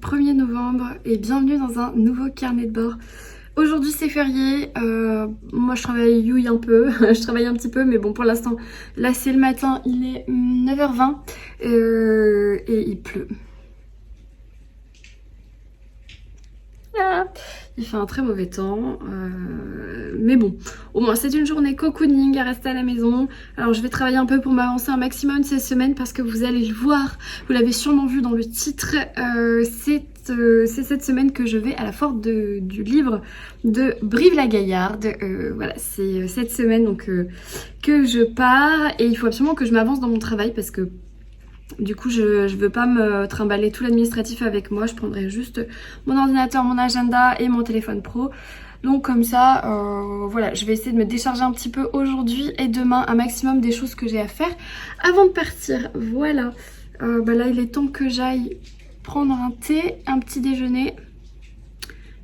1er novembre et bienvenue dans un nouveau carnet de bord. Aujourd'hui c'est férié, moi je travaille un peu, je travaille un petit peu mais bon pour l'instant là c'est le matin, il est 9h20 et il pleut. Ah, il fait un très mauvais temps, mais bon, au moins c'est une journée cocooning à rester à la maison. Alors je vais travailler un peu pour m'avancer un maximum cette semaine parce que vous allez le voir, vous l'avez sûrement vu dans le titre, c'est cette semaine que je vais à la foire du livre de Brive-la-Gaillarde. Voilà, c'est cette semaine donc que je pars et il faut absolument que je m'avance dans mon travail parce que du coup, je veux pas me trimballer tout l'administratif avec moi. Je prendrai juste mon ordinateur, mon agenda et mon téléphone pro. Donc comme ça, voilà, je vais essayer de me décharger un petit peu aujourd'hui et demain un maximum des choses que j'ai à faire avant de partir. Voilà, là il est temps que j'aille prendre un thé, un petit déjeuner.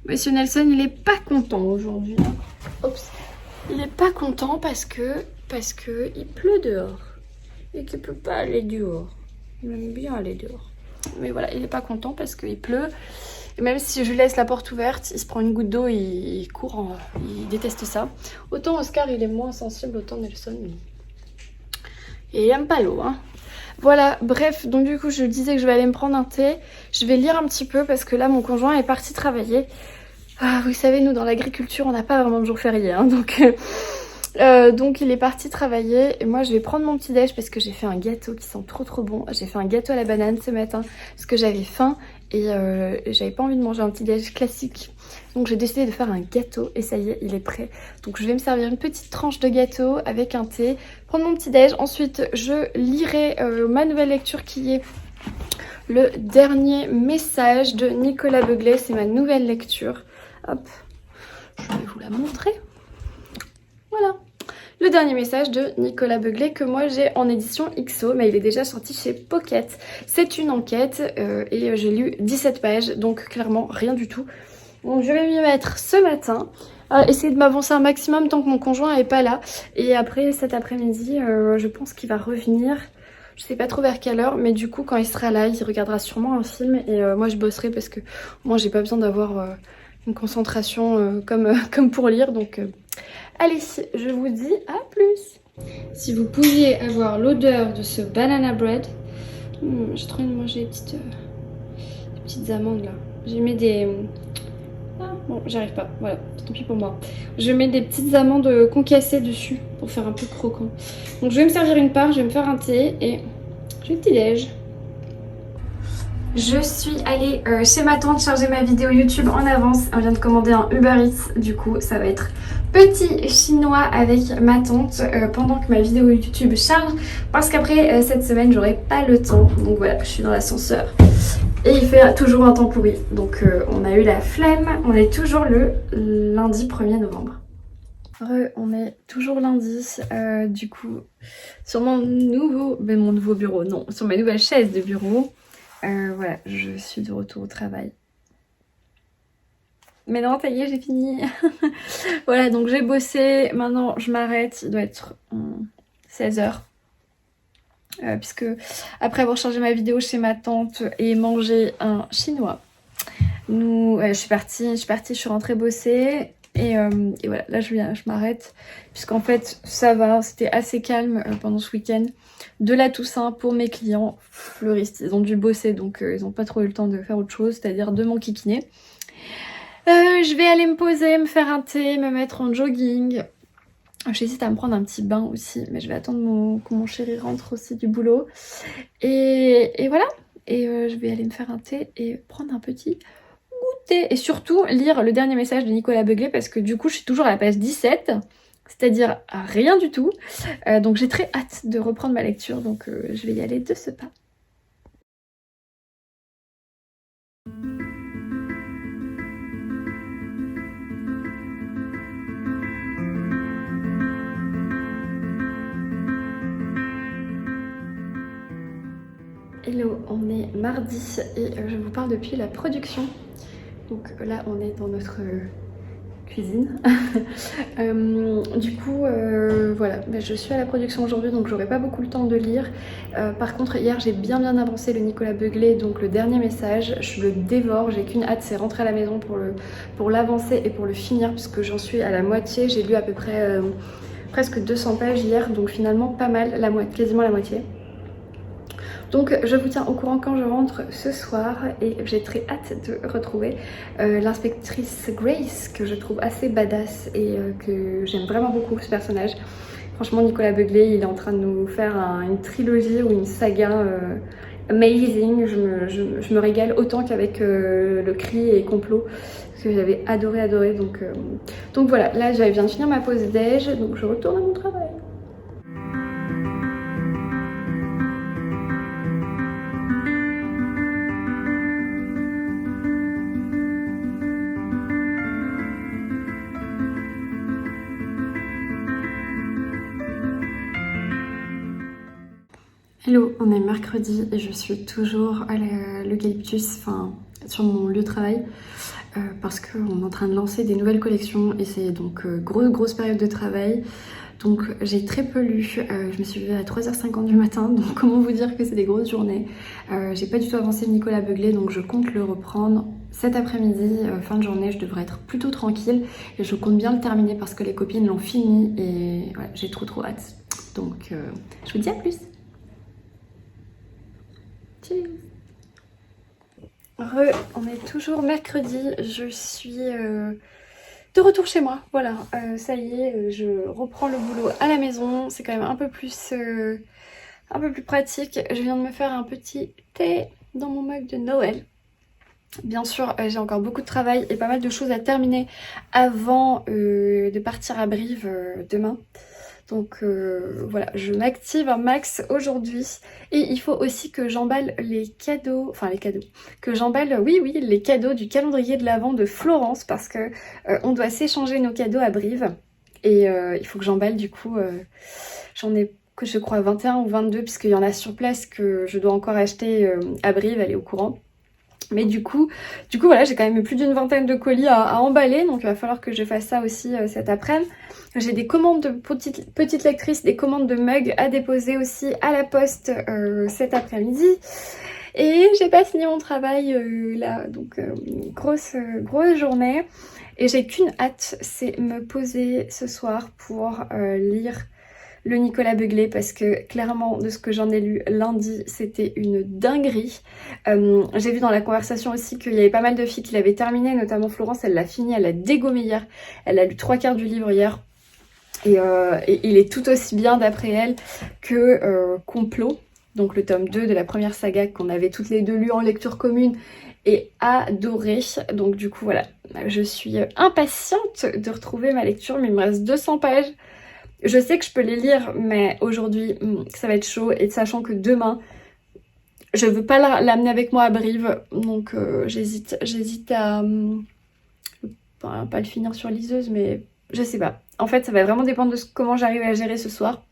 Monsieur Nelson, il est pas content aujourd'hui. Oups. Il est pas content parce que il pleut dehors et qu'il peut pas aller dehors. Il aime bien aller dehors. Mais voilà, il est pas content parce qu'il pleut. Et même si je laisse la porte ouverte, il se prend une goutte d'eau, il court, il déteste ça. Autant Oscar, il est moins sensible, autant Nelson, il aime pas l'eau, hein. Voilà, bref, donc du coup, je disais que je vais aller me prendre un thé. Je vais lire un petit peu parce que là, mon conjoint est parti travailler. Ah, vous savez, nous, dans l'agriculture, on n'a pas vraiment de jour férié, hein, donc il est parti travailler et moi je vais prendre mon petit déj parce que j'ai fait un gâteau qui sent trop bon. J'ai fait un gâteau à la banane ce matin parce que j'avais faim et j'avais pas envie de manger un petit déj classique. Donc j'ai décidé de faire un gâteau et ça y est, il est prêt. Donc je vais me servir une petite tranche de gâteau avec un thé, prendre mon petit déj. Ensuite je lirai ma nouvelle lecture qui est le dernier message de Nicolas Beuglet. C'est ma nouvelle lecture. Hop, je vais vous la montrer. Voilà, le dernier message de Nicolas Beuglet que moi j'ai en édition XO, mais il est déjà sorti chez Pocket. C'est une enquête et j'ai lu 17 pages, donc clairement rien du tout. Donc je vais m'y mettre ce matin, essayer de m'avancer un maximum tant que mon conjoint n'est pas là. Et après cet après-midi, je pense qu'il va revenir. Je sais pas trop vers quelle heure, mais du coup quand il sera là, il regardera sûrement un film et moi je bosserai parce que moi j'ai pas besoin d'avoir une concentration comme pour lire, donc... Allez, je vous dis à plus. Si vous pouviez avoir l'odeur de ce banana bread, j'ai trop envie de manger des petites amandes là. J'ai mis des... Ah, bon, j'arrive pas, voilà, tant pis pour moi. Je mets des petites amandes concassées dessus pour faire un peu croquant. Donc je vais me servir une part, je vais me faire un thé et j'ai le petit déj. Je suis allée chez ma tante charger ma vidéo YouTube en avance. On vient de commander un Uber Eats, du coup ça va être petit chinois avec ma tante pendant que ma vidéo YouTube charge. Parce qu'après cette semaine j'aurai pas le temps. Donc voilà, je suis dans l'ascenseur et il fait toujours un temps pourri. Donc on a eu la flemme, on est toujours le lundi 1er novembre. On est toujours lundi, du coup sur mon nouveau bureau, non, sur ma nouvelle chaise de bureau. Voilà, je suis de retour au travail. Mais non, ça y est, j'ai fini. Voilà, donc j'ai bossé. Maintenant, je m'arrête. Il doit être 16h. Puisque après avoir chargé ma vidéo chez ma tante et mangé un chinois, je suis partie, je suis rentrée bosser. Et voilà, là je m'arrête. Puisqu'en fait, ça va, c'était assez calme pendant ce week-end. De la Toussaint pour mes clients fleuristes. Ils ont dû bosser, donc ils n'ont pas trop eu le temps de faire autre chose, c'est-à-dire de m'enquiquiner. Je vais aller me poser, me faire un thé, me mettre en jogging. J'hésite à me prendre un petit bain aussi, mais je vais attendre que mon chéri rentre aussi du boulot. Et voilà. Et je vais aller me faire un thé et prendre un petit goûter. Et surtout lire le dernier message de Nicolas Beuglet parce que du coup je suis toujours à la page 17. C'est-à-dire rien du tout. Donc j'ai très hâte de reprendre ma lecture, donc je vais y aller de ce pas. Hello, on est mardi et je vous parle depuis la production. Donc là on est dans notre cuisine. Du coup, voilà, je suis à la production aujourd'hui, donc j'aurai pas beaucoup le temps de lire. Par contre, hier, j'ai bien avancé le Nicolas Beuglet, donc le dernier message. Je le dévore, j'ai qu'une hâte, c'est rentrer à la maison pour l'avancer et pour le finir, puisque j'en suis à la moitié. J'ai lu à peu près presque 200 pages hier, donc finalement pas mal, quasiment la moitié. Donc je vous tiens au courant quand je rentre ce soir et j'ai très hâte de retrouver l'inspectrice Grace, que je trouve assez badass et que j'aime vraiment beaucoup ce personnage. Franchement, Nicolas Beuglet, il est en train de nous faire une trilogie ou une saga amazing. Je me régale autant qu'avec le cri et complot, parce que j'avais adoré. Donc voilà, là je viens de finir ma pause déj, donc je retourne à mon travail. Hello, on est mercredi et je suis toujours à l'Eucalyptus, enfin sur mon lieu de travail, parce qu'on est en train de lancer des nouvelles collections et c'est donc grosse période de travail. Donc j'ai très peu lu, je me suis levée à 3h50 du matin, donc comment vous dire que c'est des grosses journées. J'ai pas du tout avancé le Nicolas Beuglet, donc je compte le reprendre cet après-midi, fin de journée. Je devrais être plutôt tranquille et je compte bien le terminer parce que les copines l'ont fini et ouais, j'ai trop hâte. Donc je vous dis à plus. On est toujours mercredi, je suis de retour chez moi, voilà, ça y est, je reprends le boulot à la maison, c'est quand même un peu plus pratique. Je viens de me faire un petit thé dans mon mug de Noël. Bien sûr, j'ai encore beaucoup de travail et pas mal de choses à terminer avant de partir à Brive demain. Donc voilà, je m'active un max aujourd'hui. Et il faut aussi que j'emballe les cadeaux, que j'emballe, oui, les cadeaux du calendrier de l'Avent de Florence, parce que on doit s'échanger nos cadeaux à Brive. Et il faut que j'emballe, du coup, j'en ai que je crois 21 ou 22, puisqu'il y en a sur place que je dois encore acheter à Brive, elle est au courant. Mais du coup voilà, j'ai quand même plus d'une vingtaine de colis à emballer, donc il va falloir que je fasse ça aussi cet après-midi. J'ai des commandes de petites lectrices, des commandes de mugs à déposer aussi à la poste cet après-midi. Et j'ai pas fini mon travail là, donc grosse journée. Et j'ai qu'une hâte, c'est me poser ce soir pour lire le Nicolas Beuglet, parce que clairement de ce que j'en ai lu lundi, c'était une dinguerie. J'ai vu dans la conversation aussi qu'il y avait pas mal de filles qui l'avaient terminé, notamment Florence, elle l'a fini, elle l'a dégommé hier, elle a lu 3/4 du livre hier. Et il est tout aussi bien d'après elle que Complot, donc le tome 2 de la première saga qu'on avait toutes les deux lu en lecture commune et adoré. Donc du coup voilà, je suis impatiente de retrouver ma lecture, mais il me reste 200 pages. Je sais que je peux les lire, mais aujourd'hui, ça va être chaud. Et sachant que demain, je veux pas l'amener avec moi à Brive. Donc j'hésite à... pas le finir sur liseuse, mais je sais pas. En fait, ça va vraiment dépendre de comment j'arrive à gérer ce soir.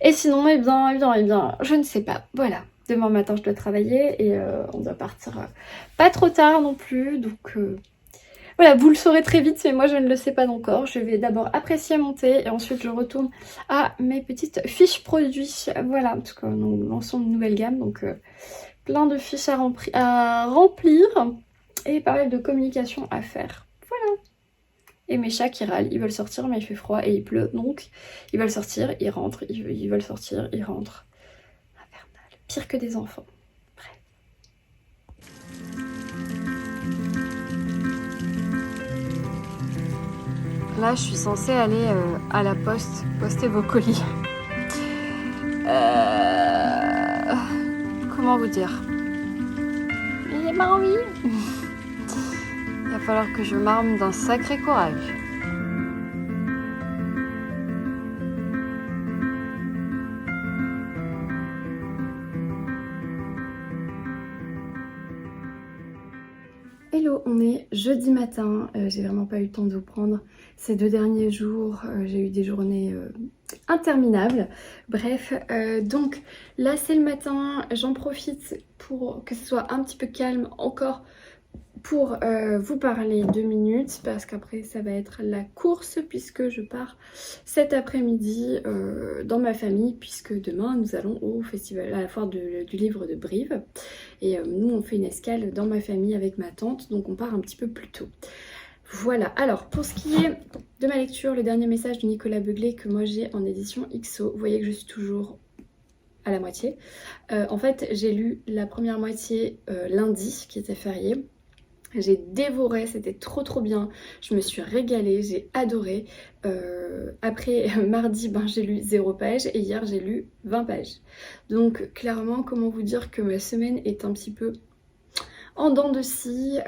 Et sinon, eh bien, je ne sais pas. Voilà. Demain matin, je dois travailler et on doit partir pas trop tard non plus. Donc... voilà, vous le saurez très vite, mais moi je ne le sais pas encore. Je vais d'abord apprécier mon thé et ensuite je retourne à mes petites fiches produits. Voilà, parce que nous lançons une nouvelle gamme, donc plein de fiches à remplir et pas mal de communication à faire. Voilà. Et mes chats qui râlent, ils veulent sortir mais il fait froid et il pleut, donc ils veulent sortir, ils rentrent, ils veulent sortir, ils rentrent. Infernal. Pire que des enfants. Là, je suis censée aller à la poste poster vos colis. Comment vous dire? J'ai pas envie. Il va falloir que je m'arme d'un sacré courage. Hello, on est jeudi matin, j'ai vraiment pas eu le temps de vous prendre ces 2 derniers jours, j'ai eu des journées interminables. Bref, donc là c'est le matin, j'en profite pour que ce soit un petit peu calme encore pour vous parler 2 minutes parce qu'après ça va être la course puisque je pars cet après-midi dans ma famille puisque demain nous allons au festival, à la foire du livre de Brive et nous on fait une escale dans ma famille avec ma tante donc on part un petit peu plus tôt. Voilà, alors pour ce qui est de ma lecture, le dernier message de Nicolas Beuglet que moi j'ai en édition XO, vous voyez que je suis toujours à la moitié. En fait j'ai lu la première moitié lundi qui était férié. J'ai dévoré, c'était trop bien, je me suis régalée, j'ai adoré. Après mardi, j'ai lu 0 page et hier j'ai lu 20 pages. Donc clairement, comment vous dire que ma semaine est un petit peu en dents de scie.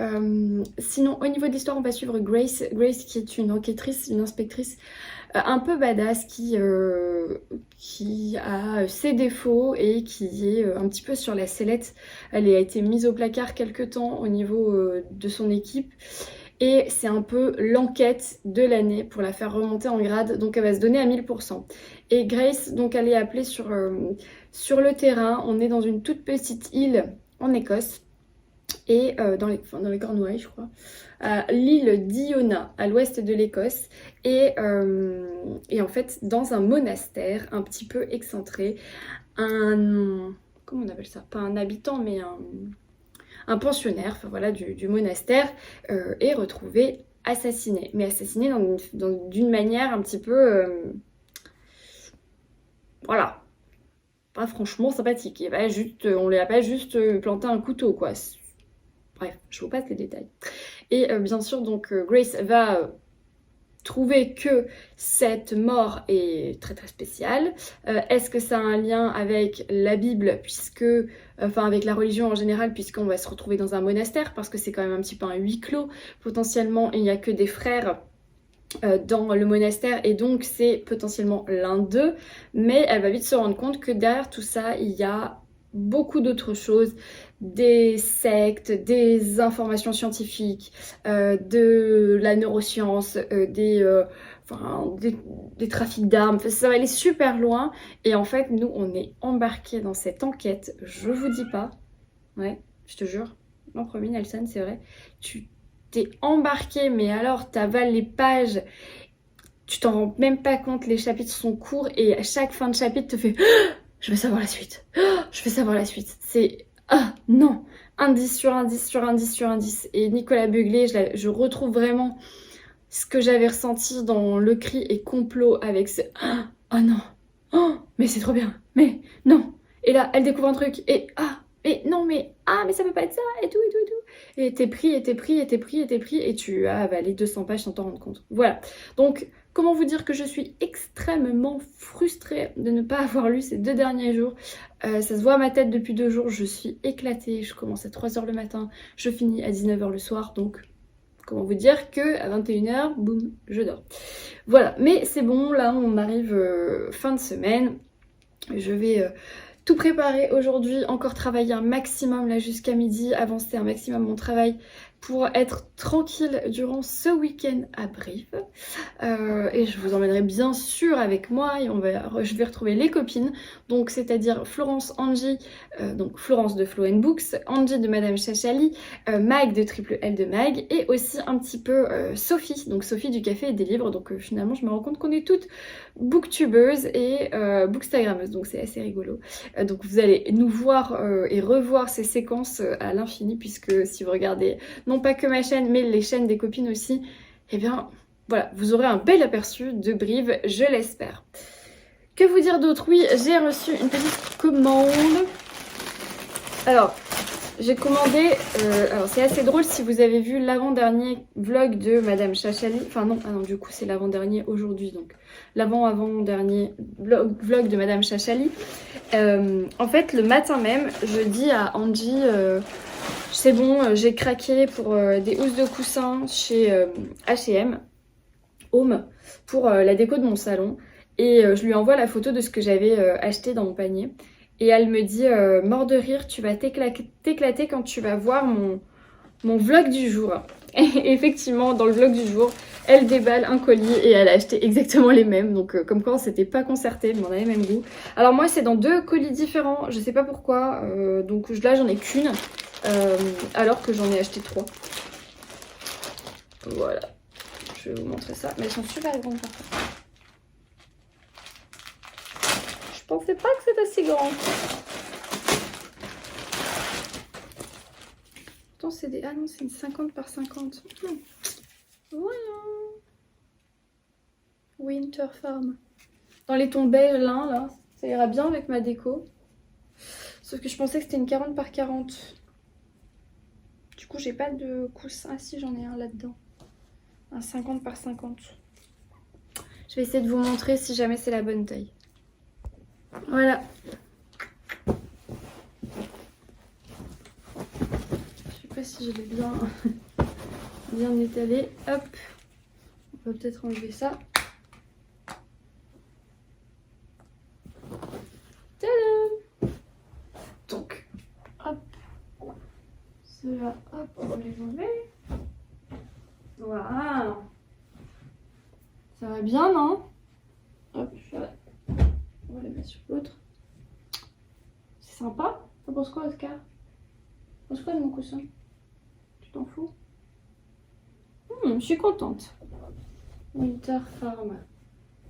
Sinon, au niveau de l'histoire, on va suivre Grace. Grace qui est une enquêtrice, une inspectrice un peu badass qui a ses défauts et qui est un petit peu sur la sellette. Elle a été mise au placard quelque temps au niveau de son équipe. Et c'est un peu l'enquête de l'année pour la faire remonter en grade. Donc elle va se donner à 1000%. Et Grace, donc elle est appelée sur le terrain. On est dans une toute petite île en Écosse. Et dans les Cornouailles je crois, l'île d'Iona à l'ouest de l'Écosse et en fait dans un monastère un petit peu excentré, comment on appelle ça, pas un habitant mais un pensionnaire, enfin voilà, du monastère est retrouvé assassiné, mais assassiné d'une manière un petit peu voilà, pas franchement sympathique. On lui a pas juste planté un couteau quoi. Bref, je vous passe les détails. Et bien sûr, donc Grace va trouver que cette mort est très spéciale. Est-ce que ça a un lien avec la Bible, avec la religion en général, puisqu'on va se retrouver dans un monastère, parce que c'est quand même un petit peu un huis clos. Potentiellement, il n'y a que des frères dans le monastère et donc c'est potentiellement l'un d'eux. Mais elle va vite se rendre compte que derrière tout ça, il y a beaucoup d'autres choses, des sectes, des informations scientifiques, de la neuroscience, des trafics d'armes, ça va aller super loin et en fait nous on est embarqués dans cette enquête, je vous dis pas, ouais, je te jure, non promis Nelson, c'est vrai, tu t'es embarqué mais alors t'avales les pages, tu t'en rends même pas compte, les chapitres sont courts et à chaque fin de chapitre te fait je vais savoir la suite. Je vais savoir la suite. C'est... Ah non, indice sur indice sur indice sur indice. Et Nicolas Beuglet, je retrouve vraiment ce que j'avais ressenti dans Le Cri et Complot avec ce... Oh non. Oh, mais c'est trop bien. Mais non. Et là, elle découvre un truc. Et mais non, mais... mais ça peut pas être ça. Et tout. Et t'es pris. Et tu as avalé 200 pages sans t'en rendre compte. Voilà. Donc... Comment vous dire que je suis extrêmement frustrée de ne pas avoir lu ces 2 derniers jours. Ça se voit à ma tête depuis 2 jours, je suis éclatée. Je commence à 3h le matin, je finis à 19h le soir. Donc, comment vous dire que à 21h, boum, je dors. Voilà, mais c'est bon, là on arrive fin de semaine. Je vais... tout préparer aujourd'hui, encore travailler un maximum là jusqu'à midi, avancer un maximum mon travail pour être tranquille durant ce week-end à Brive. Et je vous emmènerai bien sûr avec moi et je vais retrouver les copines, donc c'est-à-dire Florence, Angie, donc Florence de Flow Books, Angie de Madame Chachali, Mag de Triple L de Mag et aussi un petit peu Sophie, donc Sophie du Café et des Livres. Donc finalement je me rends compte qu'on est toutes booktubeuses et bookstagrammeuses, donc c'est assez rigolo. Donc vous allez nous voir et revoir ces séquences à l'infini, puisque si vous regardez non pas que ma chaîne mais les chaînes des copines aussi, eh bien voilà, vous aurez un bel aperçu de Brive, je l'espère. Que vous dire d'autre? Oui, j'ai reçu une petite commande. Alors, j'ai commandé, alors c'est assez drôle si vous avez vu l'avant-dernier vlog de Madame Chachali, du coup c'est l'avant-dernier aujourd'hui, donc l'avant-avant-dernier vlog de Madame Chachali. En fait le matin même, je dis à Angie, c'est bon, j'ai craqué pour des housses de coussin chez H&M, Home, pour la déco de mon salon, et je lui envoie la photo de ce que j'avais acheté dans mon panier. Et elle me dit, mort de rire, tu vas t'éclater quand tu vas voir mon vlog du jour. Et effectivement, dans le vlog du jour, elle déballe un colis et elle a acheté exactement les mêmes. Donc comme quoi on s'était pas concerté, mais on avait le même goût. Alors moi c'est dans 2 colis différents, je sais pas pourquoi. Donc là j'en ai qu'une, alors que j'en ai acheté 3. Voilà. Je vais vous montrer ça. Mais elles sont super grandes par contre. Je pensais pas que c'était assez grand. Attends, c'est des... Ah non, c'est une 50 par 50. Voilà. Winter Farm. Dans les tons beige là, ça ira bien avec ma déco. Sauf que je pensais que c'était une 40 par 40. Du coup, j'ai pas de coussin. Ah si, j'en ai un là-dedans. Un 50 par 50. Je vais essayer de vous montrer si jamais c'est la bonne taille. Voilà. Je sais pas si je l'ai bien, bien étalé. Hop. On va peut-être enlever ça. Tadam! Donc, hop. Cela, hop, on va les enlever. Voilà. Ça va bien, non? Hop, voilà. On va les mettre sur l'autre. C'est sympa. T'en penses quoi, Oscar? T'en penses quoi de mon coussin? Tu t'en fous? Je suis contente. Winter Farm.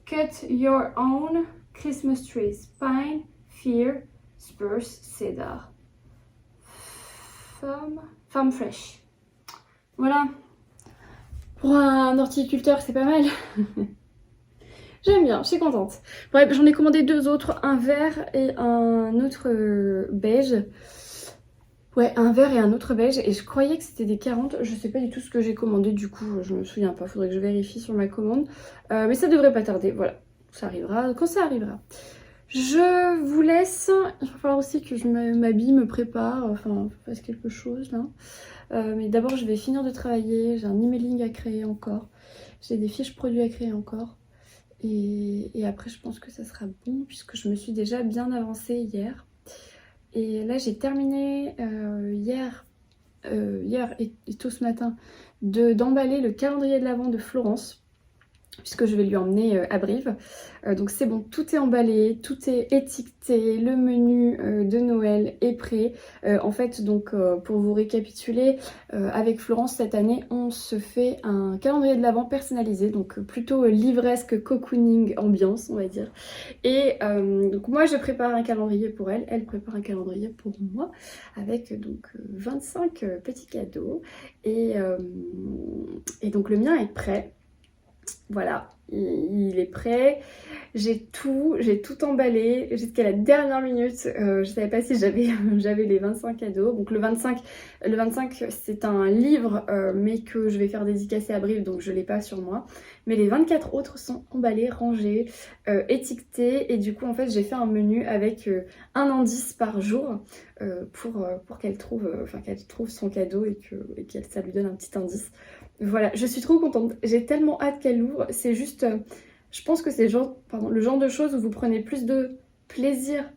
Cut your own Christmas trees. Pine, fir, spruce, cedar. Farm fresh. Voilà. Pour un horticulteur, c'est pas mal. J'aime bien, je suis contente. Bref, j'en ai commandé deux autres, un vert et un autre beige. Ouais, un vert et un autre beige. Et je croyais que c'était des 40. Je sais pas du tout ce que j'ai commandé, du coup, je me souviens pas. Faudrait que je vérifie sur ma commande. Mais ça devrait pas tarder, voilà. Ça arrivera quand ça arrivera. Je vous laisse. Il va falloir aussi que je m'habille, me prépare, enfin, fasse quelque chose là. Mais d'abord, je vais finir de travailler. J'ai un emailing à créer encore. J'ai des fiches produits à créer encore. Et après, je pense que ça sera bon puisque je me suis déjà bien avancée hier. Et là, j'ai terminé hier et tout ce matin d'emballer le calendrier de l'Avent de Florence. Puisque je vais lui emmener à Brive. Donc c'est bon, tout est emballé, tout est étiqueté, le menu de Noël est prêt. En fait, donc pour vous récapituler, avec Florence cette année, on se fait un calendrier de l'Avent personnalisé, donc plutôt livresque, cocooning, ambiance, on va dire. Et donc moi je prépare un calendrier pour elle, elle prépare un calendrier pour moi, avec donc 25 petits cadeaux. Et donc le mien est prêt. Voilà, il est prêt. J'ai tout emballé jusqu'à la dernière minute. Je savais pas si j'avais les 25 cadeaux. Donc le 25 c'est un livre mais que je vais faire dédicacer à Brive, donc je l'ai pas sur moi. Mais les 24 autres sont emballés, rangés, étiquetés. Et du coup en fait j'ai fait un menu avec un indice par jour pour qu'elle trouve son cadeau et que ça lui donne un petit indice. Voilà, je suis trop contente. J'ai tellement hâte qu'elle ouvre. C'est juste, je pense que c'est le genre de choses où vous prenez plus de plaisir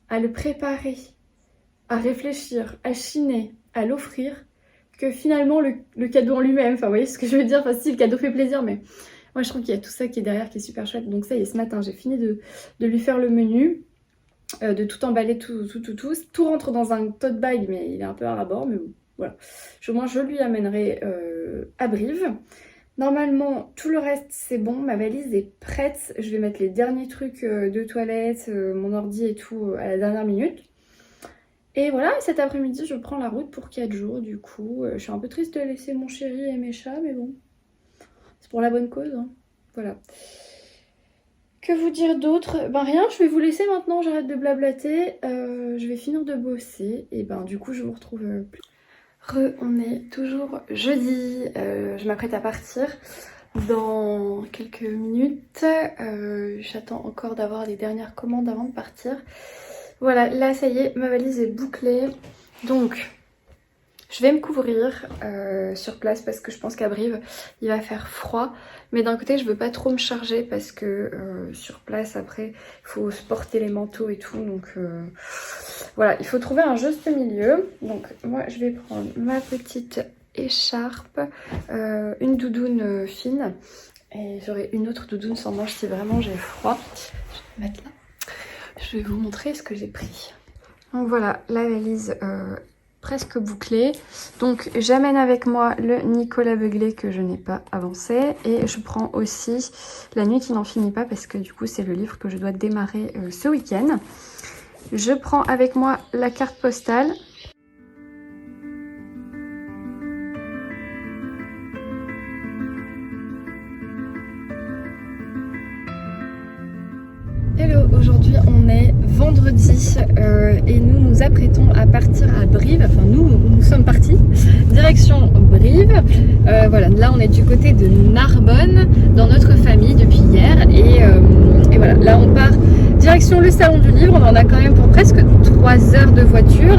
à le préparer, à réfléchir, à chiner, à l'offrir, que finalement le cadeau en lui-même. Enfin, vous voyez ce que je veux dire? Enfin, si, le cadeau fait plaisir, mais moi je trouve qu'il y a tout ça qui est derrière, qui est super chouette. Donc ça y est, ce matin, j'ai fini de lui faire le menu, de tout emballer, tout. Tout rentre dans un tote bag, mais il est un peu à ras-bord, mais bon. Voilà, au moins je lui amènerai à Brive. Normalement tout le reste c'est bon, ma valise est prête. Je vais mettre les derniers trucs de toilette, mon ordi et tout à la dernière minute. Et voilà, cet après-midi je prends la route pour 4 jours du coup. Je suis un peu triste de laisser mon chéri et mes chats, mais bon, c'est pour la bonne cause, hein. Voilà. Que vous dire d'autre? Ben rien, je vais vous laisser maintenant, j'arrête de blablater. Je vais finir de bosser et ben du coup je vous retrouve plus. On est toujours jeudi, je m'apprête à partir dans quelques minutes. J'attends encore d'avoir les dernières commandes avant de partir. Voilà, là ça y est, ma valise est bouclée. Donc je vais me couvrir sur place parce que je pense qu'à Brive il va faire froid. Mais d'un côté je veux pas trop me charger parce que sur place après il faut se porter les manteaux et tout. Donc voilà, il faut trouver un juste milieu. Donc moi je vais prendre ma petite écharpe, une doudoune fine. Et j'aurai une autre doudoune sans manche si vraiment j'ai froid. Je vais mettre là. Je vais vous montrer ce que j'ai pris. Donc voilà, la valise presque bouclée. Donc j'amène avec moi le Nicolas Beuglet que je n'ai pas avancé. Et je prends aussi La nuit qui n'en finit pas parce que du coup c'est le livre que je dois démarrer ce week-end. Je prends avec moi la carte postale. Hello, aujourd'hui on est vendredi et nous nous apprêtons à partir à Brive, enfin nous sommes partis, direction Brive. Voilà, là on est du côté de Narbonne dans notre famille depuis hier et voilà, là on part direction le salon du livre, on en a quand même pour presque 3 heures de voiture.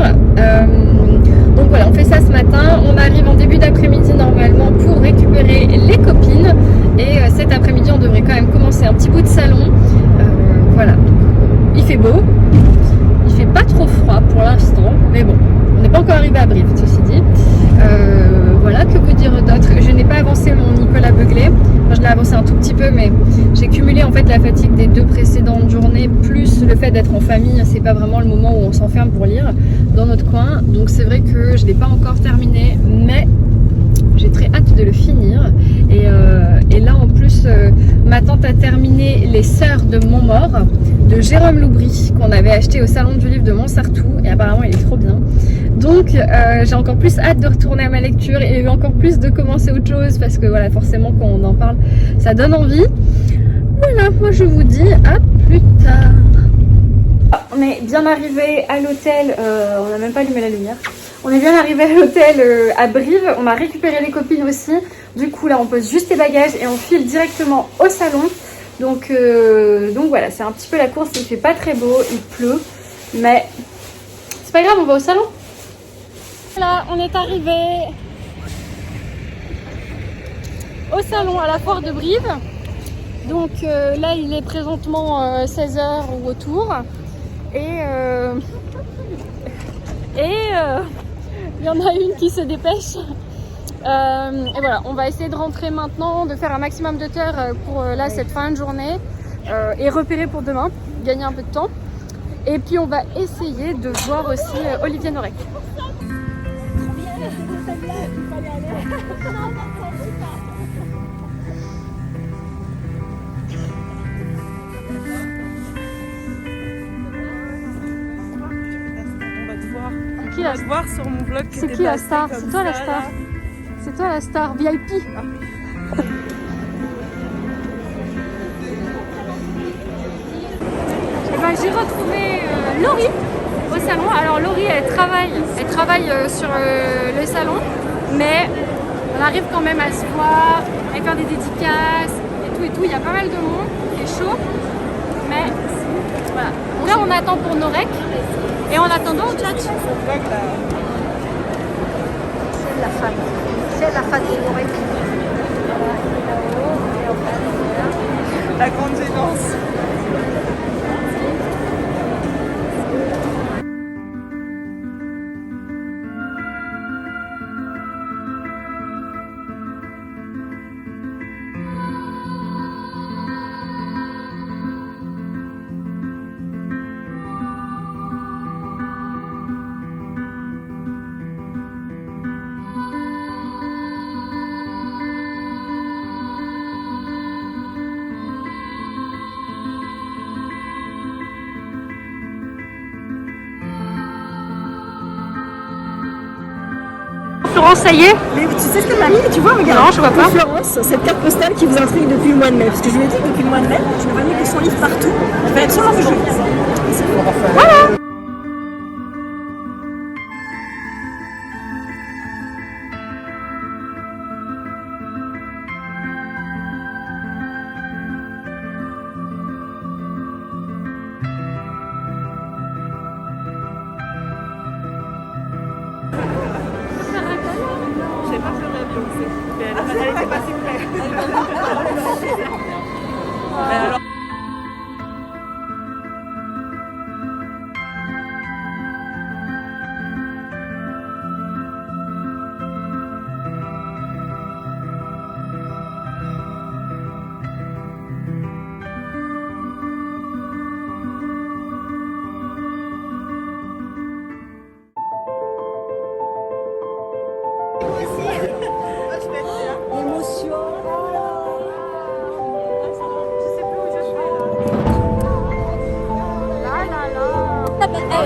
Donc voilà, on fait ça ce matin, on arrive en début d'après-midi normalement pour récupérer les copines et cet après-midi on devrait quand même commencer un petit bout de salon. Voilà, il fait beau, il fait pas trop froid pour l'instant, mais bon, on n'est pas encore arrivé à Brive, ceci dit. Voilà, que vous dire d'autre? Je n'ai pas avancé mon Nicolas Beuglet, enfin, je l'ai avancé un tout petit peu, mais j'ai cumulé en fait la fatigue des 2 précédentes journées, plus le fait d'être en famille, c'est pas vraiment le moment où on s'enferme pour lire dans notre coin, donc c'est vrai que je l'ai pas encore terminé, mais j'ai très hâte de le finir. Et là en plus ma tante a terminé Les Sœurs de Montmort de Jérôme Loubry qu'on avait acheté au salon du livre de Montsartou et apparemment il est trop bien. Donc j'ai encore plus hâte de retourner à ma lecture et encore plus de commencer autre chose parce que voilà, forcément quand on en parle ça donne envie. Voilà, moi je vous dis à plus tard. On est bien arrivé à l'hôtel, on n'a même pas allumé la lumière. On est bien arrivé à l'hôtel à Brive, on a récupéré les copines aussi. Du coup là on pose juste les bagages et on file directement au salon. Donc voilà, c'est un petit peu la course, il fait pas très beau, il pleut. Mais c'est pas grave, on va au salon. Voilà, on est arrivé au salon à la foire de Brive. Donc là il est présentement 16 h ou autour. Et il y en a une qui se dépêche. Et voilà, on va essayer de rentrer maintenant, de faire un maximum de terre pour là cette fin de journée et repérer pour demain, gagner un peu de temps. Et puis on va essayer de voir aussi Olivier Norek. On va te voir sur mon vlog. C'est qui la star? C'est toi la star? C'est toi la star VIP. Et ben, j'ai retrouvé Laurie au salon. Alors Laurie elle travaille sur le salon, mais on arrive quand même à se voir, à faire des dédicaces et tout. Il y a pas mal de monde, il est chaud, mais voilà. Là on attend pour Norek et en attendant on tchatche. C'est la fan de Norek. La grande gênance. Florence, ça y est? Mais tu sais ce que t'as mis? Tu vois, regarde. Non, je vois pas. Florence, cette carte postale qui vous intrigue depuis le mois de mai. Parce que je lui ai dit que depuis le mois de mai, je ne vois que son livre partout. Il fallait absolument que je le lise. Voilà. J'ai pas fait Beyoncé, mais elle était pas si claire. Mais alors...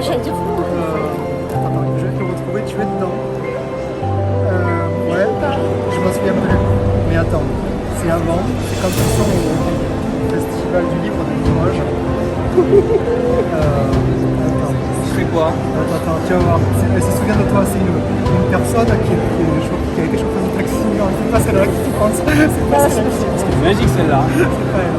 j'allais dire. Attends, je vais te retrouver, tu es dedans. Ouais, je m'en souviens plus. Mais attends, c'est avant, c'est quand ils sont au Festival du Livre de Limoges. Attends. Tu fais quoi? Attends, tu vas voir. Elle se souvient de toi, c'est une personne qui a été chauffeuse de taxi. Non, c'est pas celle-là que tu penses. C'est pas celle-là. C'est magique celle-là. C'est pas elle.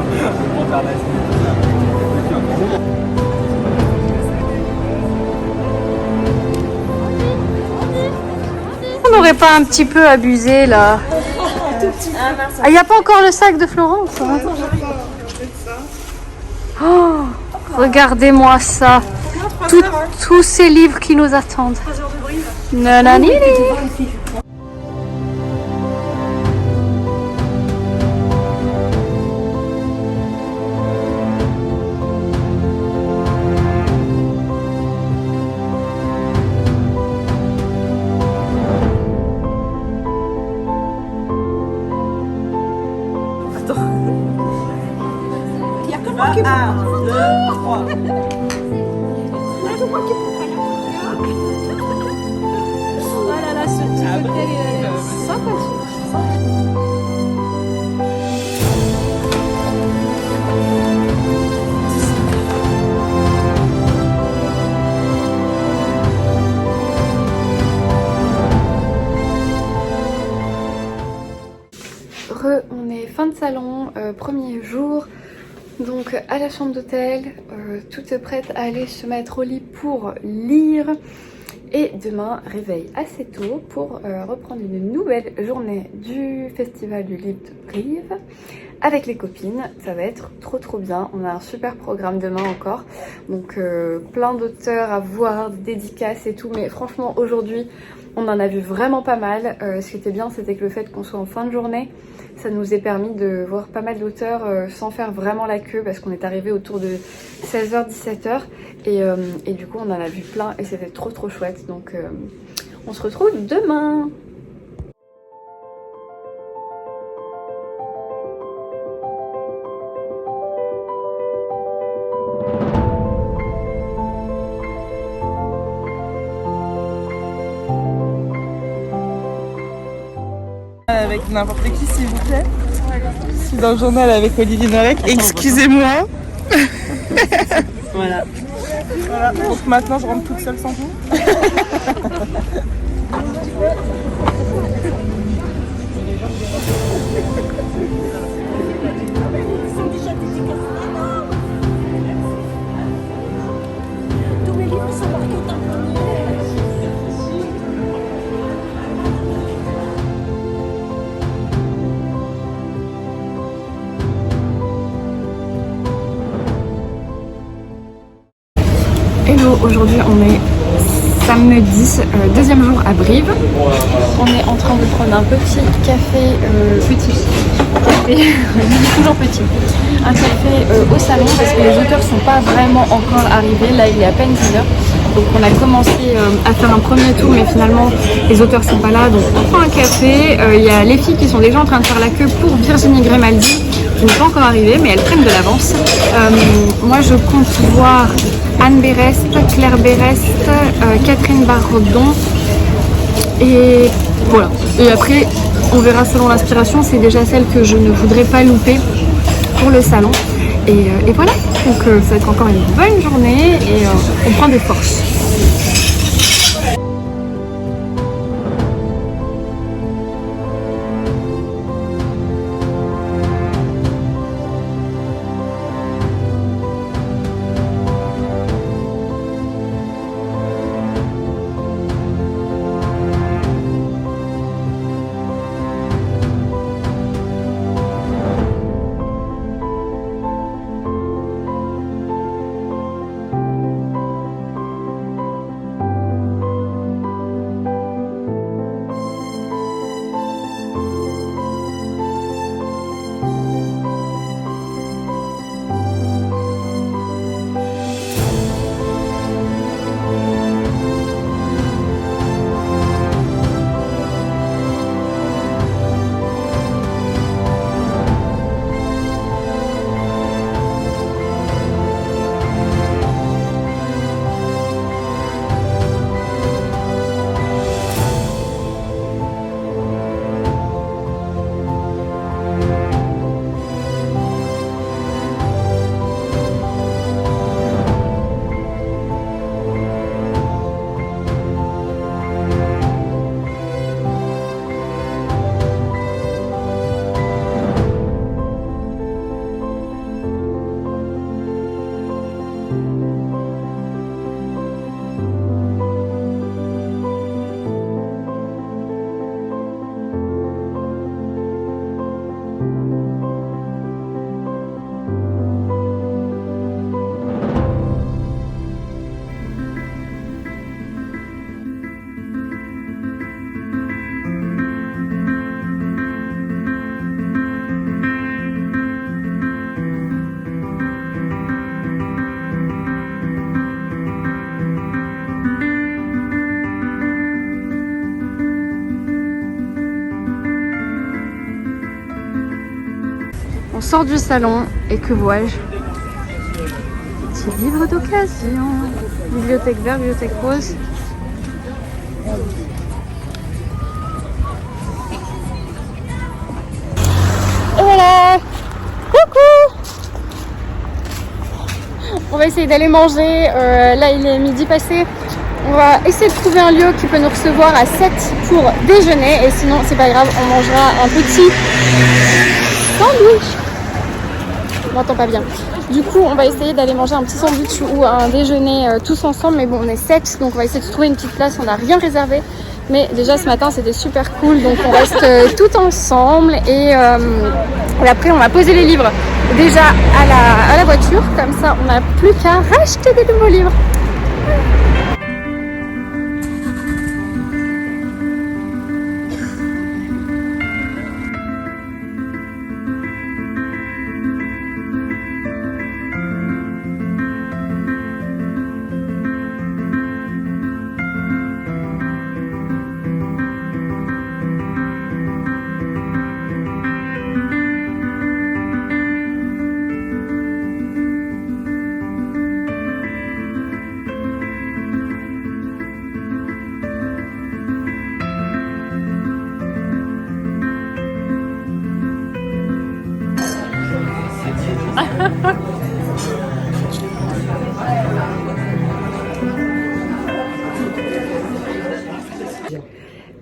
On n'aurait pas un petit peu abusé là? Ah, il n'y a pas encore le sac de Florence hein. Oh, regardez-moi ça. Tous ces livres qui nous attendent. Nanani. Il y a que moi qui peux. 1, 2, 3. Oh là là, ce petit cocktail, il a l'air sympathique. On est fin de salon, premier jour, donc à la chambre d'hôtel, toute prête à aller se mettre au lit pour lire. Et demain, réveil assez tôt pour reprendre une nouvelle journée du Festival du Livre de Brive avec les copines. Ça va être trop bien. On a un super programme demain encore. Donc plein d'auteurs à voir, des dédicaces et tout. Mais franchement, aujourd'hui, on en a vu vraiment pas mal. Ce qui était bien, c'était que le fait qu'on soit en fin de journée, ça nous a permis de voir pas mal d'auteurs sans faire vraiment la queue parce qu'on est arrivé autour de 16h-17h et du coup on en a vu plein et c'était trop chouette. Donc on se retrouve demain. Avec n'importe qui, s'il vous plaît. Je suis dans le journal avec Olivier Norek. Excusez-moi. Voilà. Voilà. Donc maintenant, je rentre toute seule sans vous. Tous mes livres sont marqués au tableau. Hello, aujourd'hui on est samedi, deuxième jour à Brive. On est en train de prendre un petit café, toujours petit, un café au salon parce que les auteurs sont pas vraiment encore arrivés. Là il est à peine 10h, donc on a commencé à faire un premier tour mais finalement les auteurs sont pas là, donc on prend un café. Il y a les filles qui sont déjà en train de faire la queue pour Virginie Grimaldi qui n'est pas encore arrivée mais elles prennent de l'avance. Moi je compte voir Anne Berest, Claire Berest, Catherine Bardon et voilà. Et après on verra selon l'inspiration, c'est déjà celle que je ne voudrais pas louper pour le salon. Et voilà, donc ça va être encore une bonne journée et on prend des forces. sort du salon et que vois-je? Petit livre d'occasion. Bibliothèque verte, bibliothèque rose. Et voilà! Coucou! On va essayer d'aller manger. Là, il est midi passé. On va essayer de trouver un lieu qui peut nous recevoir à 7 pour déjeuner. Et sinon, c'est pas grave, on mangera un petit sandwich. On m'entend pas bien. Du coup, on va essayer d'aller manger un petit sandwich ou un déjeuner tous ensemble. Mais bon, on est 7, donc on va essayer de trouver une petite place. On n'a rien réservé. Mais déjà, ce matin, c'était super cool. Donc, on reste tout ensemble. Et après, on va poser les livres déjà à la voiture. Comme ça, on n'a plus qu'à racheter des nouveaux livres.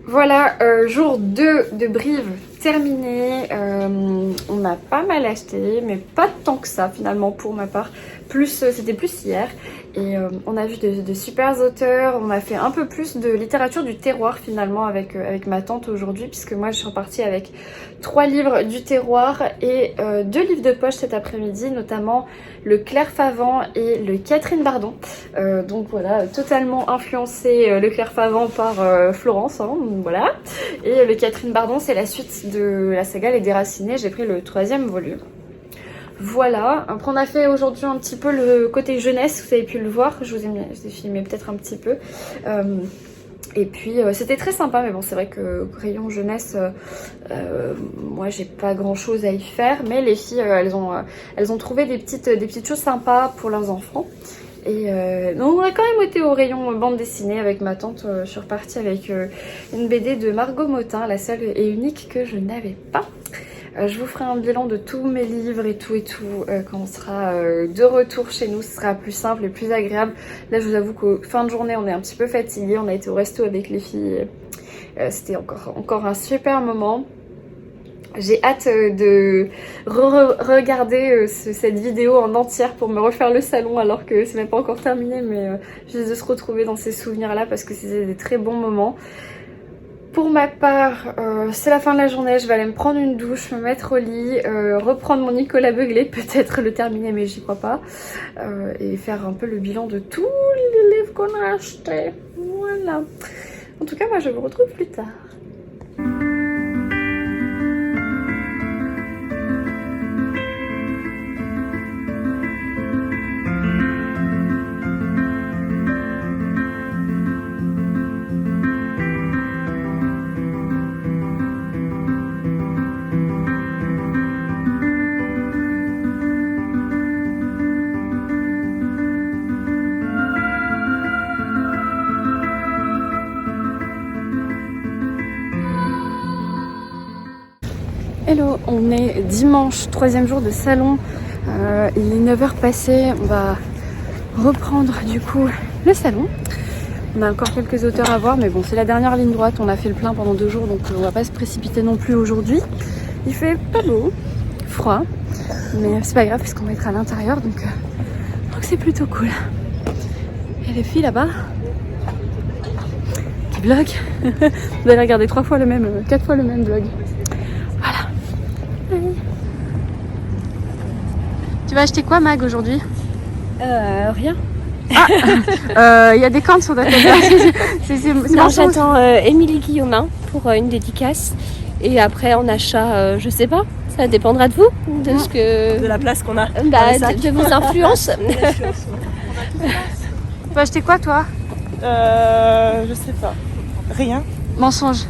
Voilà, jour 2 de Brive terminé. On a pas mal acheté, mais pas tant que ça finalement pour ma part. C'était plus hier. Et on a vu de super auteurs. On a fait un peu plus de littérature du terroir finalement avec ma tante aujourd'hui, puisque moi je suis repartie avec 3 livres du terroir et 2 livres de poche cet après-midi, notamment le Claire Favant et le Catherine Bardon. Donc voilà, totalement influencé le Claire Favant par Florence, hein, voilà. Et le Catherine Bardon, c'est la suite de la saga Les Déracinés. J'ai pris le 3e volume. Voilà, après on a fait aujourd'hui un petit peu le côté jeunesse, vous avez pu le voir, je vous ai filmé peut-être un petit peu. Et puis c'était très sympa, mais bon c'est vrai que rayon jeunesse, moi j'ai pas grand chose à y faire, mais les filles elles ont trouvé des petites choses sympas pour leurs enfants. Et donc on a quand même été au rayon bande dessinée avec ma tante. Je suis repartie avec une BD de Margot Motin, la seule et unique que je n'avais pas. Je vous ferai un bilan de tous mes livres et tout quand on sera de retour chez nous. Ce sera plus simple et plus agréable. Là je vous avoue qu'au fin de journée on est un petit peu fatigué. On a été au resto avec les filles. C'était encore un super moment. J'ai hâte de regarder cette vidéo en entière pour me refaire le salon alors que c'est même pas encore terminé, mais juste de se retrouver dans ces souvenirs là parce que c'était des très bons moments. Pour ma part, c'est la fin de la journée, je vais aller me prendre une douche, me mettre au lit, reprendre mon Nicolas Beuglé, peut-être le terminer mais j'y crois pas, et faire un peu le bilan de tous les livres qu'on a achetés. Voilà. En tout cas, moi je vous retrouve plus tard. Hello, on est dimanche, 3e jour de salon, il est 9h passé, on va reprendre du coup le salon. On a encore quelques auteurs à voir, mais bon c'est la dernière ligne droite, on a fait le plein pendant 2 jours donc on va pas se précipiter non plus aujourd'hui. Il fait pas beau, froid, mais c'est pas grave puisqu'on va être à l'intérieur donc c'est plutôt cool. Et les filles là-bas qui vloguent, vous allez regarder 4 fois le même vlog. Voilà. Tu vas acheter quoi Mag aujourd'hui? Rien. Ah, y a des cornes sur ta tête. Non, j'attends Émilie Guillaumin pour une dédicace. Et après en achat, je sais pas, ça dépendra de vous, de ce que... De la place qu'on a. de vos influences. Tu vas acheter quoi toi? Je sais pas. Rien. Mensonge.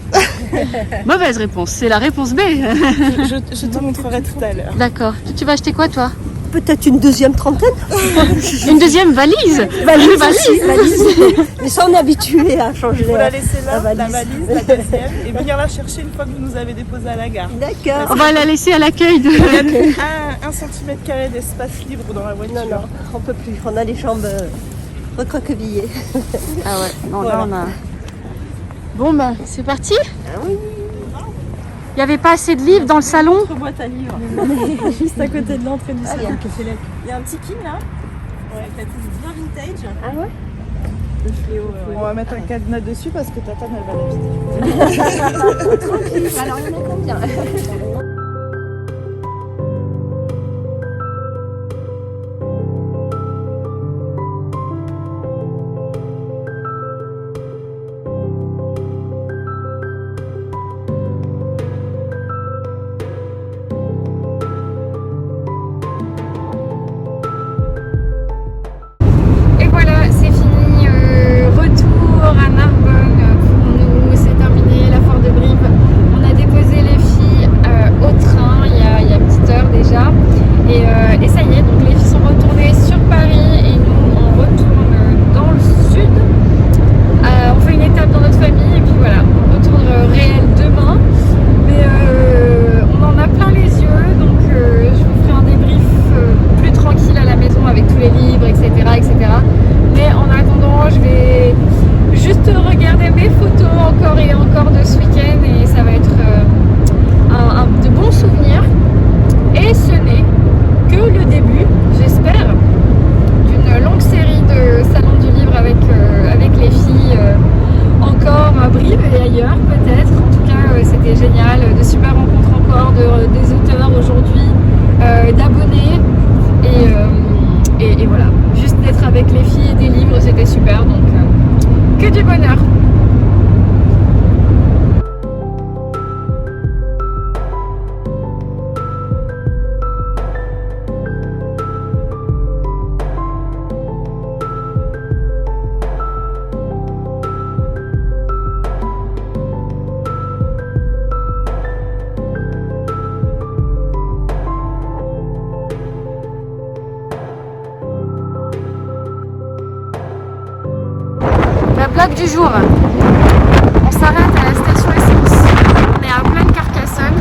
Mauvaise réponse, c'est la réponse B. Je te montrerai tout à l'heure. D'accord. Tu vas acheter quoi toi? Peut-être une deuxième trentaine. Une deuxième valise? Valise aussi, valise. Mais ça, on est habitué à changer. Vous la laissez là, la la valise. valise, la deuxième, et venir la chercher une fois que vous nous avez déposé à la gare. D'accord. On va la laisser à l'accueil de... Il y a 1 cm² d'espace libre dans la voiture. Non, non, on peut plus. On a les jambes recroquevillées. Ah ouais, non, Voilà. là on a... Bon ben, c'est parti. Ah oui. Il n'y avait pas assez de livres dans le salon? Notre boîte à livres. Juste à côté de l'entrée du salon. Il y a un petit kin là. Ouais, qui est bien vintage. Ah ouais. Le fléau. On va mettre un cadenas dessus parce que Tatane elle va l'habiter. Alors il y en a combien? Et voilà, c'est fini. Retour à Narbonne pour nous. C'est terminé la foire de Brive. On a déposé les filles au train il y a une petite heure déjà. Et ça y est, donc les filles sont retournées sur Paris et nous on retourne dans le sud. On fait une étape dans notre famille et puis voilà, on retourne réel demain. Mais on en a plein les yeux, donc je vous ferai un débrief plus tranquille à la maison avec tous les livres, etc. etc. Mais en attendant, je vais juste regarder mes photos encore et encore de ce week-end et ça va être de bons souvenirs. Et ce n'est que le début, j'espère, d'une longue série de salons du livre avec les filles encore à Brive et ailleurs peut-être. En tout cas, c'était génial, de super rencontres encore, des auteurs aujourd'hui, d'abonnés et voilà, juste d'être avec les filles et des livres, c'était super, donc que du bonheur. La blague du jour. On s'arrête à la station essence. On est à pleine Carcassonne.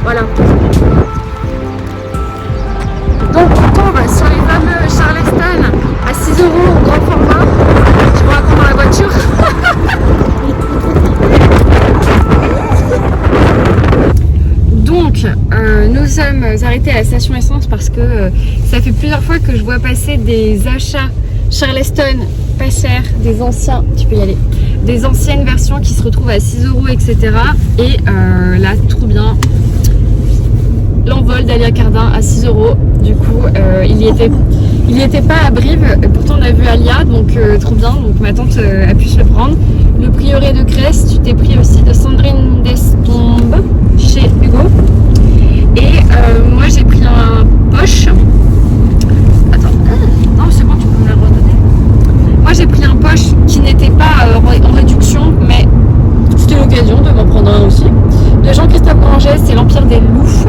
Voilà. Donc on tombe sur les fameux Charleston à 6 € au grand format. Je vous raconte dans la voiture. Donc nous sommes arrêtés à la station essence parce que ça fait plusieurs fois que je vois passer des achats Charleston pas cher, des anciens, tu peux y aller, des anciennes versions qui se retrouvent à 6 €, etc. Et là, trop bien, l'envol d'Alia Cardin à 6 €. Du coup, il y était pas à Brive, pourtant on a vu Alia, donc trop bien. Donc ma tante a pu se le prendre. Le prieuré de Crest, tu t'es pris aussi de Sandrine Destombe chez Hugo. Et moi j'ai pris un poche. Attends, non c'est bon, tu peux me le redonner. Moi j'ai pris un poche qui n'était pas en réduction, mais c'était l'occasion de m'en prendre un aussi. De Jean-Christophe Granger, c'est l'Empire des Loups.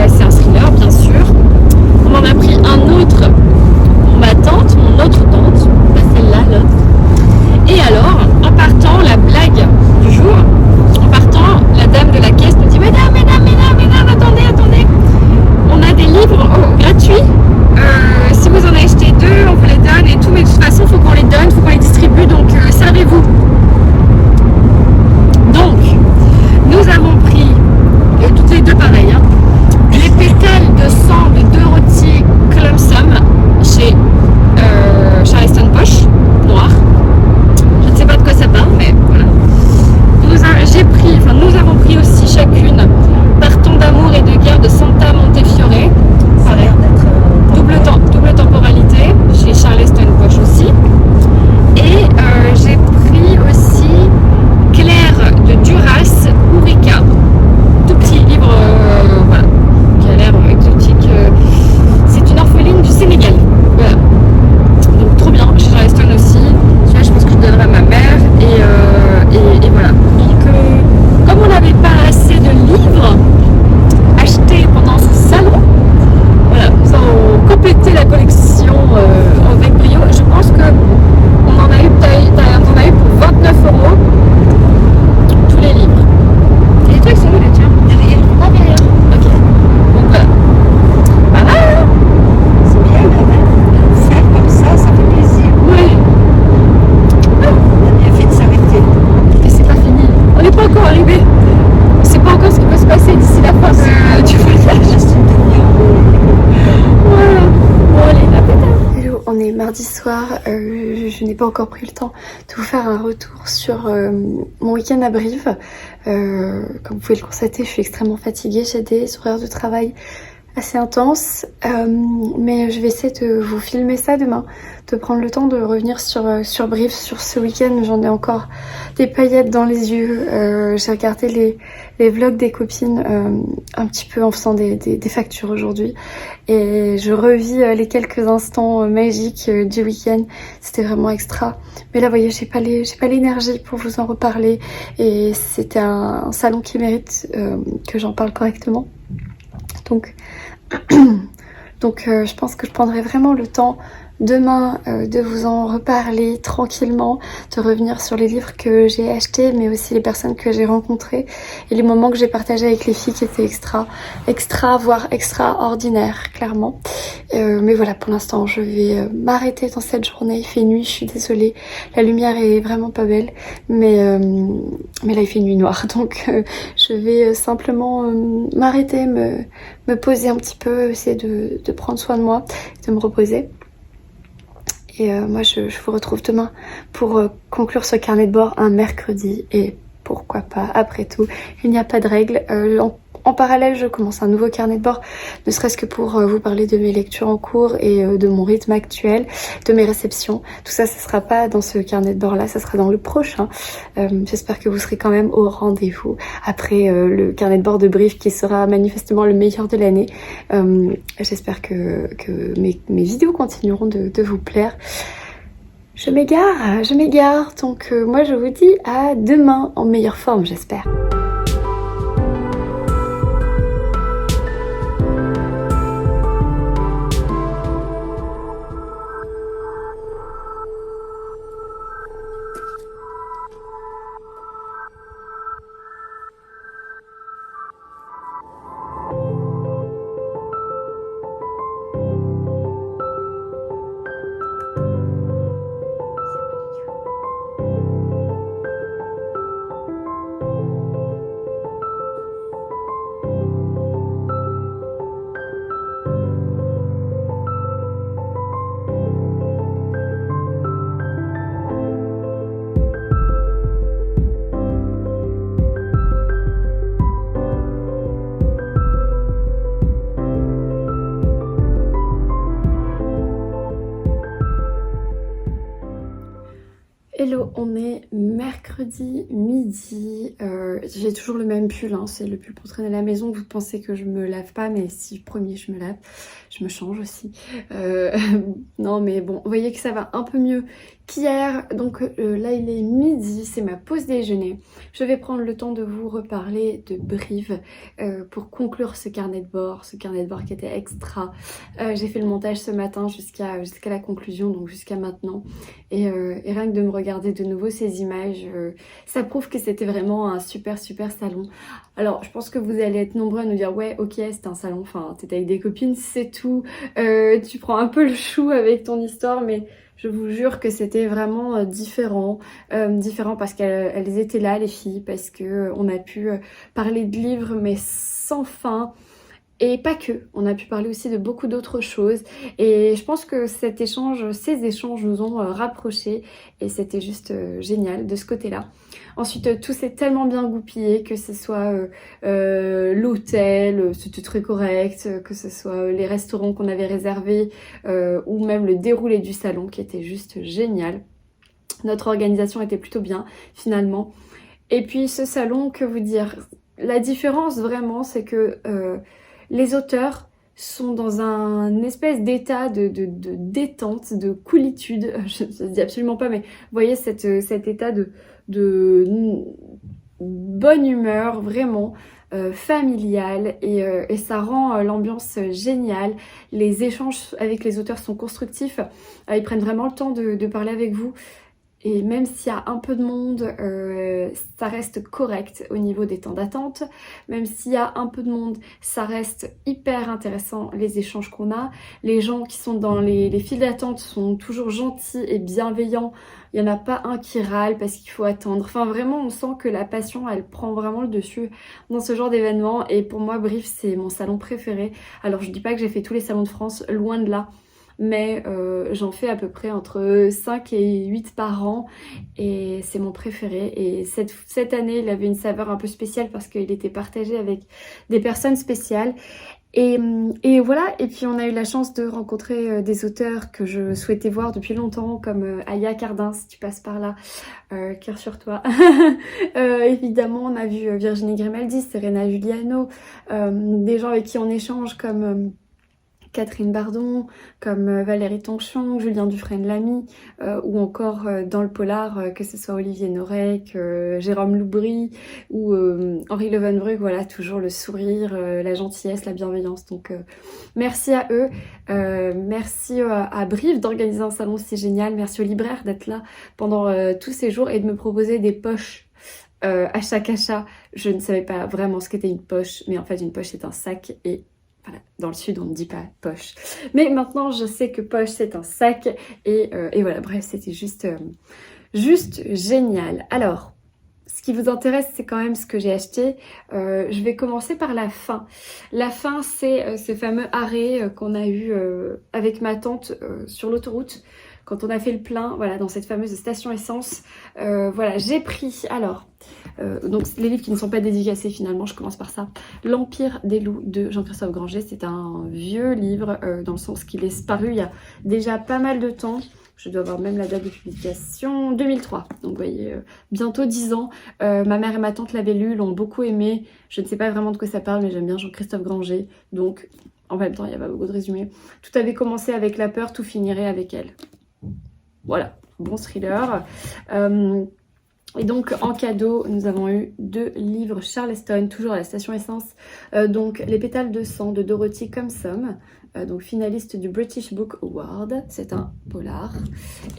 C'est un thriller bien sûr. On en a pris un autre pour ma tante, mon autre tante, pas celle-là, l'autre. Et alors, en partant, la blague du jour, en partant, la dame de la caisse nous dit mesdames, attendez, on a des livres gratuits. Si vous en achetez 2, on vous les donne et tout, mais de toute façon, il faut qu'on les donne, il faut qu'on les distribue, donc servez-vous. Donc, nous avons pris, toutes les deux pareilles, hein, les pétales de sang de Dorothy Clemson chez mardi soir, je n'ai pas encore pris le temps de vous faire un retour sur mon week-end à Brive. Comme vous pouvez le constater, je suis extrêmement fatiguée, j'ai des horaires de travail assez intenses, mais je vais essayer de vous filmer ça demain, de prendre le temps de revenir sur Brive, sur ce week-end. J'en ai encore des paillettes dans les yeux. J'ai regardé les vlogs des copines un petit peu en faisant des factures aujourd'hui, et je revis les quelques instants magiques du week-end. C'était vraiment extra, mais là vous voyez, j'ai pas l'énergie pour vous en reparler, et c'était un salon qui mérite que j'en parle correctement. Donc je pense que je prendrai vraiment le temps demain de vous en reparler tranquillement, de revenir sur les livres que j'ai achetés, mais aussi les personnes que j'ai rencontrées et les moments que j'ai partagés avec les filles qui étaient extra, voire extraordinaires, clairement. Mais voilà, pour l'instant, je vais m'arrêter dans cette journée. Il fait nuit, je suis désolée. La lumière est vraiment pas belle, mais là, il fait nuit noire. Donc, je vais simplement m'arrêter, me poser un petit peu, essayer de prendre soin de moi, de me reposer. Et moi, je vous retrouve demain pour conclure ce carnet de bord un mercredi. Et pourquoi pas, après tout, il n'y a pas de règle. En parallèle, je commence un nouveau carnet de bord, ne serait-ce que pour vous parler de mes lectures en cours et de mon rythme actuel, de mes réceptions. Tout ça, ça sera pas dans ce carnet de bord-là, ça sera dans le prochain. J'espère que vous serez quand même au rendez-vous après le carnet de bord de Brive qui sera manifestement le meilleur de l'année. J'espère que mes vidéos continueront de vous plaire. Je m'égare, donc moi je vous dis à demain en meilleure forme, j'espère. Hello, on est mercredi midi, j'ai toujours le même pull, hein, c'est le pull pour traîner à la maison. Vous pensez que je me lave pas, mais si, premier je me lave, je me change aussi. Non mais bon, vous voyez que ça va un peu mieux qu'hier. Donc là il est midi, c'est ma pause déjeuner. Je vais prendre le temps de vous reparler de Brive pour conclure ce carnet de bord qui était extra. J'ai fait le montage ce matin jusqu'à la conclusion, donc jusqu'à maintenant. Et rien que de me regarder de nouveau ces images, ça prouve que c'était vraiment un super salon. Alors je pense que vous allez être nombreux à nous dire ouais ok c'était un salon, enfin t'étais avec des copines, c'est tout, tu prends un peu le chou avec ton histoire, mais je vous jure que c'était vraiment différent parce qu'elles étaient là les filles, parce que on a pu parler de livres mais sans fin. Et pas que, on a pu parler aussi de beaucoup d'autres choses, et je pense que ces échanges nous ont rapprochés, et c'était juste génial de ce côté-là. Ensuite, tout s'est tellement bien goupillé, que ce soit l'hôtel, c'était très correct, que ce soit les restaurants qu'on avait réservés, ou même le déroulé du salon qui était juste génial. Notre organisation était plutôt bien finalement. Et puis ce salon, que vous dire, la différence vraiment c'est que les auteurs sont dans un espèce d'état de détente, de coolitude, je ne dis absolument pas, mais vous voyez cet état de bonne humeur, vraiment familial, et ça rend l'ambiance géniale. Les échanges avec les auteurs sont constructifs, ils prennent vraiment le temps de parler avec vous. Et même s'il y a un peu de monde, ça reste correct au niveau des temps d'attente. Même s'il y a un peu de monde, ça reste hyper intéressant les échanges qu'on a. Les gens qui sont dans les files d'attente sont toujours gentils et bienveillants. Il n'y en a pas un qui râle parce qu'il faut attendre. Enfin vraiment, on sent que la passion, elle prend vraiment le dessus dans ce genre d'événement. Et pour moi, Brive, c'est mon salon préféré. Alors je dis pas que j'ai fait tous les salons de France, loin de là. mais j'en fais à peu près entre 5 et 8 par an et c'est mon préféré. Et cette année, il avait une saveur un peu spéciale parce qu'il était partagé avec des personnes spéciales. Et voilà, et puis on a eu la chance de rencontrer des auteurs que je souhaitais voir depuis longtemps, comme Aya Cardin, si tu passes par là, cœur sur toi. Évidemment, on a vu Virginie Grimaldi, Serena Giuliano, des gens avec qui on échange comme Catherine Bardon, comme Valérie Tonchon, Julien Dufresne-Lamy, ou encore dans le polar, que ce soit Olivier Norek, Jérôme Loubry ou Henri Levenbrug, voilà, toujours le sourire, la gentillesse, la bienveillance. Donc merci à eux, merci à Brive d'organiser un salon si génial, merci aux libraires d'être là pendant tous ces jours et de me proposer des poches. À chaque achat, je ne savais pas vraiment ce qu'était une poche, mais en fait une poche c'est un sac et voilà, dans le sud on ne dit pas poche. Mais maintenant je sais que poche c'est un sac et voilà, bref c'était juste génial. Alors, ce qui vous intéresse c'est quand même ce que j'ai acheté. Je vais commencer par la fin. La fin c'est ce fameux arrêt qu'on a eu avec ma tante sur l'autoroute. Quand on a fait le plein, voilà, dans cette fameuse station essence, voilà, j'ai pris, alors, donc les livres qui ne sont pas dédicacés finalement, je commence par ça. L'Empire des loups de Jean-Christophe Granger, c'est un vieux livre, dans le sens qu'il est paru il y a déjà pas mal de temps. Je dois avoir même la date de publication, 2003, donc vous voyez, bientôt 10 ans. Ma mère et ma tante l'avaient lu, l'ont beaucoup aimé. Je ne sais pas vraiment de quoi ça parle, mais j'aime bien Jean-Christophe Granger, donc en même temps il n'y a pas beaucoup de résumés. Tout avait commencé avec la peur, tout finirait avec elle. Voilà, bon thriller. Et donc en cadeau, nous avons eu 2 livres Charleston, toujours à la station essence. Donc Les pétales de sang de Dorothy Comsom, donc finaliste du British Book Award. C'est un polar.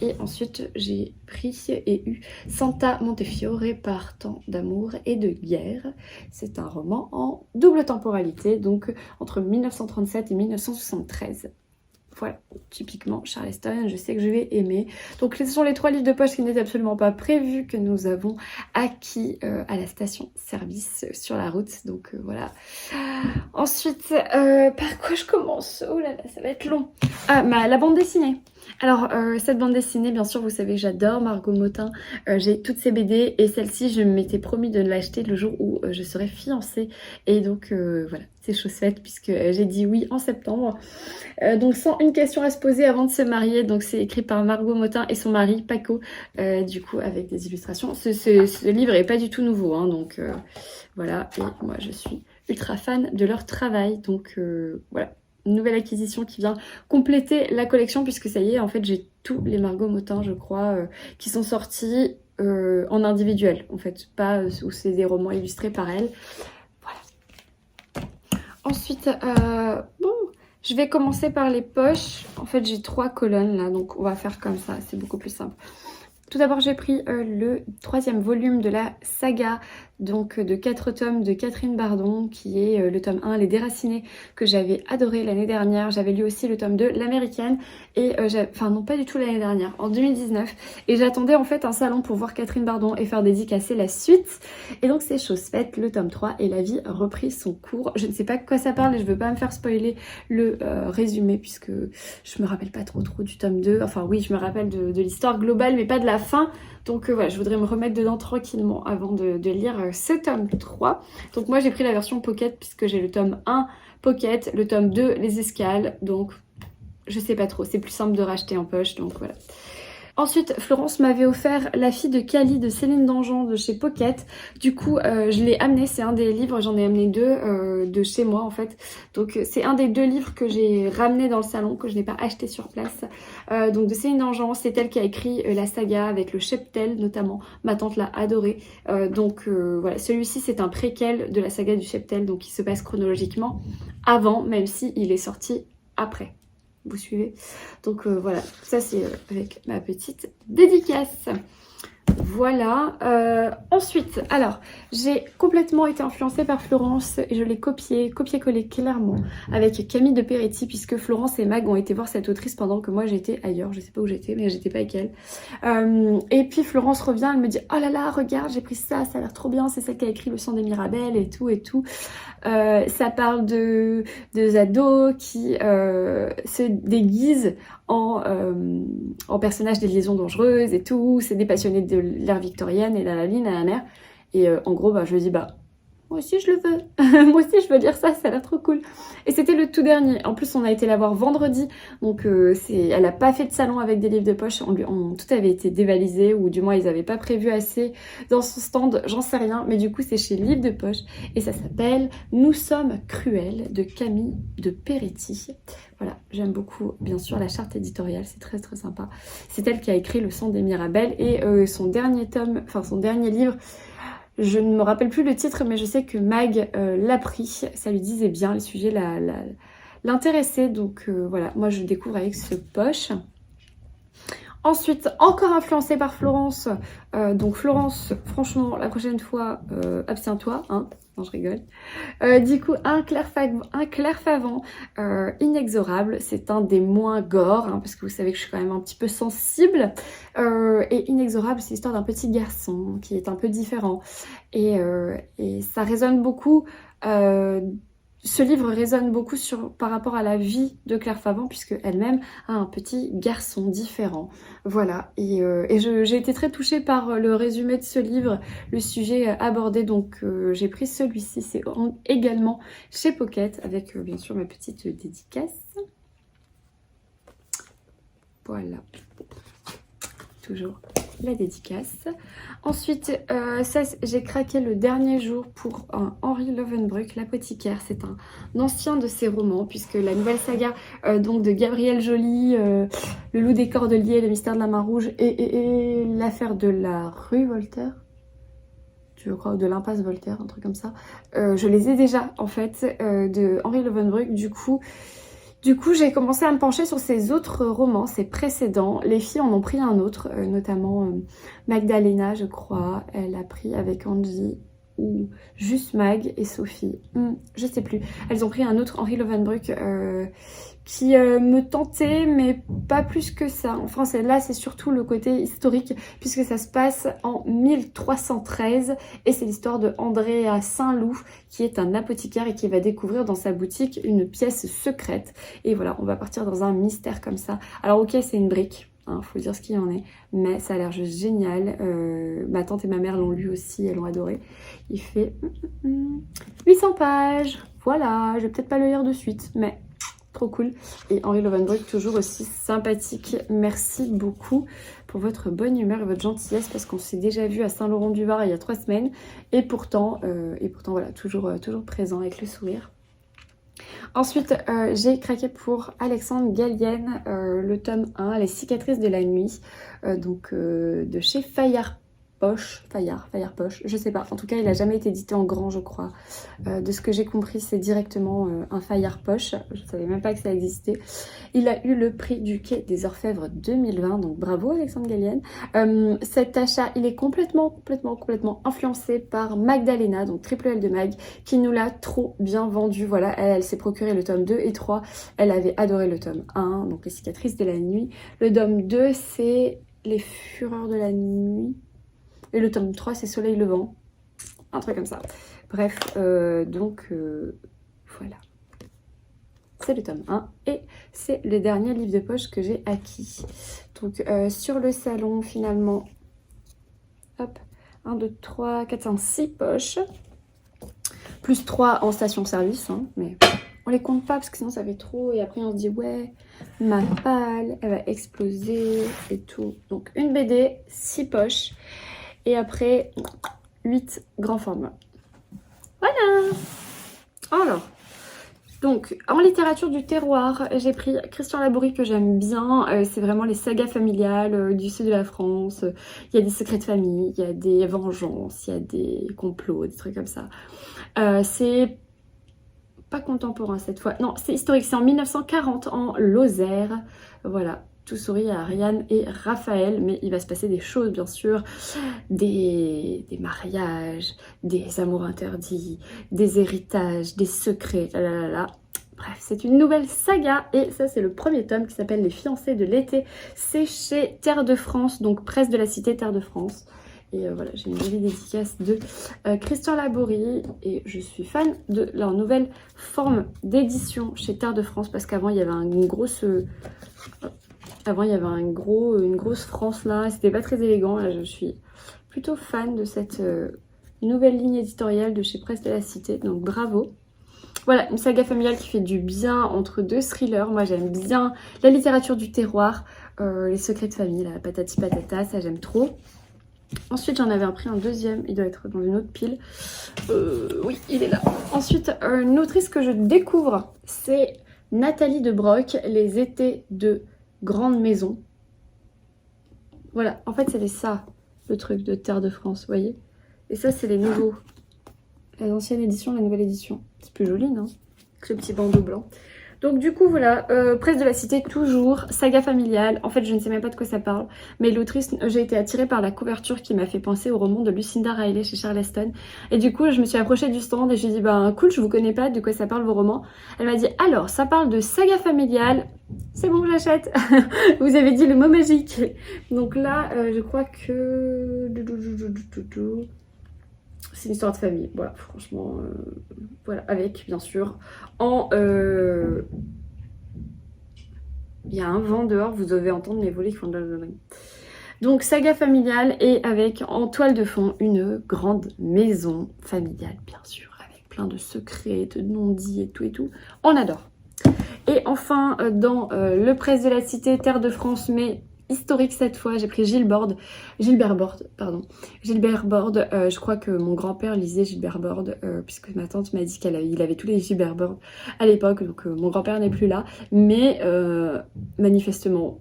Et ensuite j'ai pris et eu Santa Montefiore par Temps d'amour et de guerre. C'est un roman en double temporalité, donc entre 1937 et 1973. Voilà, typiquement Charleston, je sais que je vais aimer. Donc ce sont les 3 livres de poche qui n'étaient absolument pas prévus, que nous avons acquis à la station service sur la route. Donc voilà. Ensuite, par quoi je commence? Oh là là, ça va être long. Ah, la bande dessinée. Alors cette bande dessinée, bien sûr vous savez que j'adore Margot Motin, j'ai toutes ses BD et celle-ci je m'étais promis de l'acheter le jour où je serai fiancée et donc voilà, c'est chose faite puisque j'ai dit oui en septembre. Donc sans une question à se poser avant de se marier, donc c'est écrit par Margot Motin et son mari Paco, du coup avec des illustrations. Ce livre est pas du tout nouveau, hein, donc voilà, et moi je suis ultra fan de leur travail, donc voilà. Une nouvelle acquisition qui vient compléter la collection puisque ça y est, en fait j'ai tous les Margot Motin je crois qui sont sortis en individuel en fait, pas où c'est des romans illustrés par elle. Voilà. Ensuite, bon, je vais commencer par les poches. En fait j'ai 3 colonnes là, donc on va faire comme ça, c'est beaucoup plus simple. Tout d'abord j'ai pris le 3e volume de la saga, donc de 4 tomes de Catherine Bardon, qui est le tome 1, Les Déracinés, que j'avais adoré l'année dernière. J'avais lu aussi le tome 2, L'Américaine, et enfin non pas du tout l'année dernière, en 2019. Et j'attendais en fait un salon pour voir Catherine Bardon et faire dédicacer la suite. Et donc c'est chose faite, le tome 3 et la vie reprit son cours. Je ne sais pas de quoi ça parle et je veux pas me faire spoiler le résumé puisque je me rappelle pas trop du tome 2. Enfin oui, je me rappelle de l'histoire globale mais pas de la fin. Donc voilà, je voudrais me remettre dedans tranquillement avant de lire ce tome 3. Donc moi j'ai pris la version pocket puisque j'ai le tome 1 pocket, le tome 2 les escales. Donc je sais pas trop, c'est plus simple de racheter en poche, donc voilà. Ensuite, Florence m'avait offert La fille de Cali de Céline Dangean de chez Pocket. Du coup, je l'ai amené, c'est un des livres, j'en ai amené 2 de chez moi en fait. Donc c'est un des 2 livres que j'ai ramené dans le salon, que je n'ai pas acheté sur place. Donc de Céline Dangean, c'est elle qui a écrit la saga avec le cheptel notamment. Ma tante l'a adoré. Donc voilà, celui-ci c'est un préquel de la saga du cheptel, donc il se passe chronologiquement avant, même si il est sorti après. Vous suivez? Donc voilà, ça c'est avec ma petite dédicace. Voilà. Ensuite, alors, j'ai complètement été influencée par Florence et je l'ai copié-collé clairement avec Camille de Peretti, puisque Florence et Mag ont été voir cette autrice pendant que moi j'étais ailleurs. Je sais pas où j'étais, mais j'étais pas avec elle. Et puis Florence revient, elle me dit: oh là là, regarde, j'ai pris ça a l'air trop bien, c'est celle qui a écrit Le sang des Mirabelles et tout et tout. Ça parle de ados qui se déguisent en personnages des liaisons dangereuses et tout. C'est des passionnés de l'ère victorienne et la mère. Et en gros, bah, je me dis, bah, moi aussi je le veux. Moi aussi je veux lire ça, ça a l'air trop cool. Et c'était le tout dernier. En plus, on a été la voir vendredi. Donc, elle a pas fait de salon avec des livres de poche. Tout avait été dévalisé, ou du moins, ils avaient pas prévu assez dans son stand. J'en sais rien. Mais du coup, c'est chez Livres de poche. Et ça s'appelle Nous sommes cruels de Camille de Peretti. Voilà, j'aime beaucoup, bien sûr, la charte éditoriale. C'est très, très sympa. C'est elle qui a écrit Le sang des Mirabelles. Et son dernier livre, je ne me rappelle plus le titre, mais je sais que Mag l'a pris. Ça lui disait bien, le sujet l'intéressait. Donc voilà, moi je découvre avec ce poche. Ensuite, encore influencée par Florence. Donc Florence, franchement, la prochaine fois, abstiens-toi, hein. Non, je rigole. Du coup, un clair favant inexorable. C'est un des moins gore, hein, parce que vous savez que je suis quand même un petit peu sensible. Et inexorable, c'est l'histoire d'un petit garçon qui est un peu différent. Et ça résonne beaucoup. Ce livre résonne beaucoup par rapport à la vie de Claire Favant, puisque elle-même a un petit garçon différent. Voilà, et j'ai été très touchée par le résumé de ce livre, le sujet abordé, donc j'ai pris celui-ci. C'est également chez Pocket, avec bien sûr ma petite dédicace. Voilà, toujours la dédicace. Ensuite, ça, j'ai craqué le dernier jour pour un Henri Lovenbruck, L'apothicaire. C'est un ancien de ses romans, puisque la nouvelle saga donc de Gabrielle Joly, Le loup des Cordeliers, Le mystère de la main rouge et l'affaire de la rue Voltaire, je crois, de l'impasse Voltaire, un truc comme ça. Je les ai déjà, en fait, de Henri Lovenbruck. Du coup, j'ai commencé à me pencher sur ses autres romans, ses précédents. Les filles en ont pris un autre, notamment Magdalena, je crois. Elle a pris avec Angie, ou juste Mag et Sophie. Je sais plus. Elles ont pris un autre Henri Lovenbruck qui me tentait, mais pas plus que ça. Enfin, là, c'est surtout le côté historique, puisque ça se passe en 1313, et c'est l'histoire de Andrea Saint-Loup, qui est un apothicaire et qui va découvrir dans sa boutique une pièce secrète. Et voilà, on va partir dans un mystère comme ça. Alors ok, c'est une brique, hein, faut dire ce qu'il y en est, mais ça a l'air juste génial. Ma tante et ma mère l'ont lu aussi, elles l'ont adoré. Il fait 800 pages, voilà, je vais peut-être pas le lire de suite, mais trop cool. Et Henri Lovenbruck, toujours aussi sympathique. Merci beaucoup pour votre bonne humeur et votre gentillesse, parce qu'on s'est déjà vu à Saint-Laurent-du-Var il y a 3 semaines. Et pourtant voilà, toujours présent avec le sourire. Ensuite, j'ai craqué pour Alexandre Gallienne, le tome 1, Les cicatrices de la nuit, de chez Fayard Poche, je sais pas. En tout cas, il a jamais été édité en grand, je crois. De ce que j'ai compris, c'est directement un Fayard Poche. Je savais même pas que ça existait. Il a eu le prix du Quai des Orfèvres 2020, donc bravo Alexandre Gallienne. Cet achat, il est complètement influencé par Magdalena, donc triple L de Mag, qui nous l'a trop bien vendu. Voilà, elle s'est procuré le tome 2 et 3. Elle avait adoré le tome 1, donc Les cicatrices de la nuit. Le tome 2, c'est Les fureurs de la nuit. Et le tome 3, c'est Soleil levant. Un truc comme ça. Bref, voilà. C'est le tome 1. Et c'est le dernier livre de poche que j'ai acquis. Donc, sur le salon, finalement, hop, 1, 2, 3, 4, 5, 6 poches. Plus 3 en station-service, hein, mais on les compte pas parce que sinon ça fait trop. Et après, on se dit, ouais, ma palle, elle va exploser et tout. Donc, une BD, 6 poches. Et après, 8 grands formats. Voilà. Alors, donc, en littérature du terroir, j'ai pris Christian Labourie, que j'aime bien. C'est vraiment les sagas familiales du sud de la France. Il y a des secrets de famille, il y a des vengeances, il y a des complots, des trucs comme ça. C'est pas contemporain cette fois. Non, c'est historique. C'est en 1940, en Lozère. Voilà. tout sourit à Ariane et Raphaël, mais il va se passer des choses bien sûr, des mariages, des amours interdits, des héritages, des secrets, là. Bref, c'est une nouvelle saga et ça c'est le premier tome qui s'appelle Les fiancés de l'été. C'est chez Terre de France, donc presse de la cité Terre de France. Et voilà, j'ai une jolie dédicace de Christian Laborie et je suis fan de leur nouvelle forme d'édition chez Terre de France parce qu'avant il y avait une grosse France là, c'était pas très élégant. Là, je suis plutôt fan de cette nouvelle ligne éditoriale de chez Presse de la Cité, donc bravo. Voilà, une saga familiale qui fait du bien entre deux thrillers. Moi j'aime bien la littérature du terroir, les secrets de famille, la patati patata, ça j'aime trop. Ensuite j'en avais pris un deuxième, il doit être dans une autre pile. Oui, il est là. Ensuite, une autrice que je découvre, c'est Nathalie de Broc, Les étés de grande maison. Voilà, en fait c'était ça le truc de Terre de France, vous voyez. Et ça c'est les nouveaux. L'ancienne édition, la nouvelle édition. C'est plus joli, non? Avec le petit bandeau blanc. Donc du coup voilà, Presse de la Cité toujours, saga familiale. En fait je ne sais même pas de quoi ça parle, mais l'autrice, j'ai été attirée par la couverture qui m'a fait penser au roman de Lucinda Riley chez Charleston. Et du coup je me suis approchée du stand et je lui ai dit bah cool, je vous connais pas, de quoi ça parle vos romans? Elle m'a dit alors ça parle de saga familiale, c'est bon j'achète. Vous avez dit le mot magique. Donc là je crois que... c'est une histoire de famille, voilà, franchement, voilà, avec, bien sûr, il y a un vent dehors, vous devez entendre les volets qui font de... Donc, saga familiale et avec, en toile de fond, une grande maison familiale, bien sûr, avec plein de secrets, de non-dits et tout, on adore. Et enfin, dans le Presse de la Cité, Terre de France, mais... historique cette fois, j'ai pris Gilbert Borde, je crois que mon grand-père lisait Gilbert Borde, puisque ma tante m'a dit qu'il avait tous les Gilbert Borde à l'époque, donc mon grand-père n'est plus là, mais manifestement,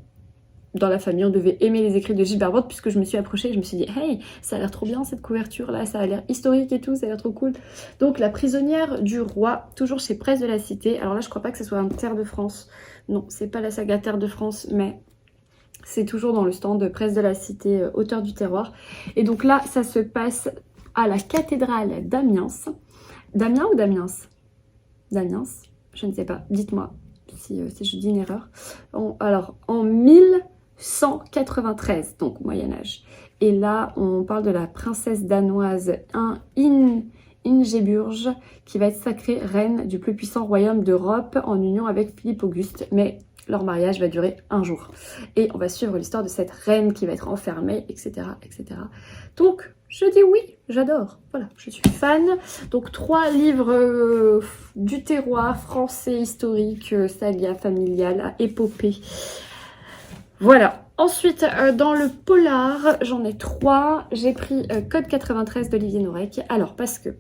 dans la famille, on devait aimer les écrits de Gilbert Borde, puisque je me suis approchée et je me suis dit, hey, ça a l'air trop bien cette couverture là, ça a l'air historique et tout, ça a l'air trop cool. Donc La prisonnière du roi, toujours chez Presse de la Cité, alors là je crois pas que ce soit un Terre de France, non, c'est pas la saga Terre de France, mais... c'est toujours dans le stand de Presse de la Cité, auteur du terroir. Et donc là, ça se passe à la cathédrale d'Amiens. D'Amiens ou d'Amiens? D'Amiens, je ne sais pas. Dites-moi si je dis une erreur. Alors, en 1193, donc Moyen-Âge. Et là, on parle de la princesse danoise Ingeborg, qui va être sacrée reine du plus puissant royaume d'Europe en union avec Philippe Auguste. Mais... leur mariage va durer un jour. Et on va suivre l'histoire de cette reine qui va être enfermée, etc. etc. Donc, je dis oui, j'adore. Voilà, je suis fan. Donc, 3 livres du terroir français, historique, saga familiale, épopée. Voilà. Ensuite, dans le polar, j'en ai 3. J'ai pris Code 93 d'Olivier Norek. Alors, parce que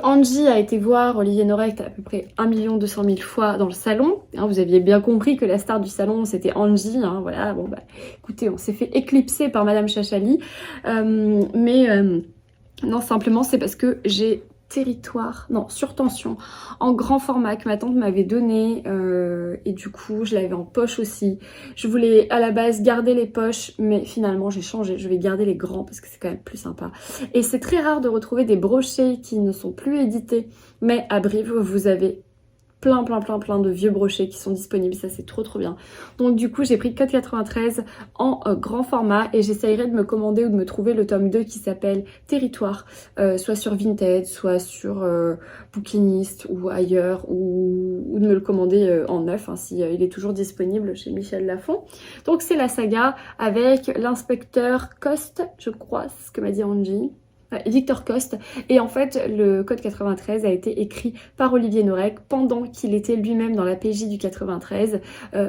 Angie a été voir Olivier Norek à peu près 1 200 000 fois dans le salon. Hein, vous aviez bien compris que la star du salon, c'était Angie. Hein, voilà, bon bah, écoutez, on s'est fait éclipser par Madame Chachali. Non, simplement, c'est parce que j'ai Surtension, en grand format que ma tante m'avait donné. Et du coup, je l'avais en poche aussi. Je voulais à la base garder les poches, mais finalement, j'ai changé. Je vais garder les grands parce que c'est quand même plus sympa. Et c'est très rare de retrouver des brochets qui ne sont plus édités. Mais à Brive, vous avez plein de vieux brochets qui sont disponibles, ça c'est trop bien. Donc du coup j'ai pris Code 93 en grand format et j'essayerai de me commander ou de me trouver le tome 2 qui s'appelle Territoire, soit sur Vinted, soit sur Bookinist ou ailleurs, ou de me le commander en neuf, hein, si il est toujours disponible chez Michel Lafon. Donc c'est la saga avec l'inspecteur Coste, je crois, c'est ce que m'a dit Angie. Victor Coste, et en fait le Code 93 a été écrit par Olivier Norek pendant qu'il était lui-même dans la PJ du 93.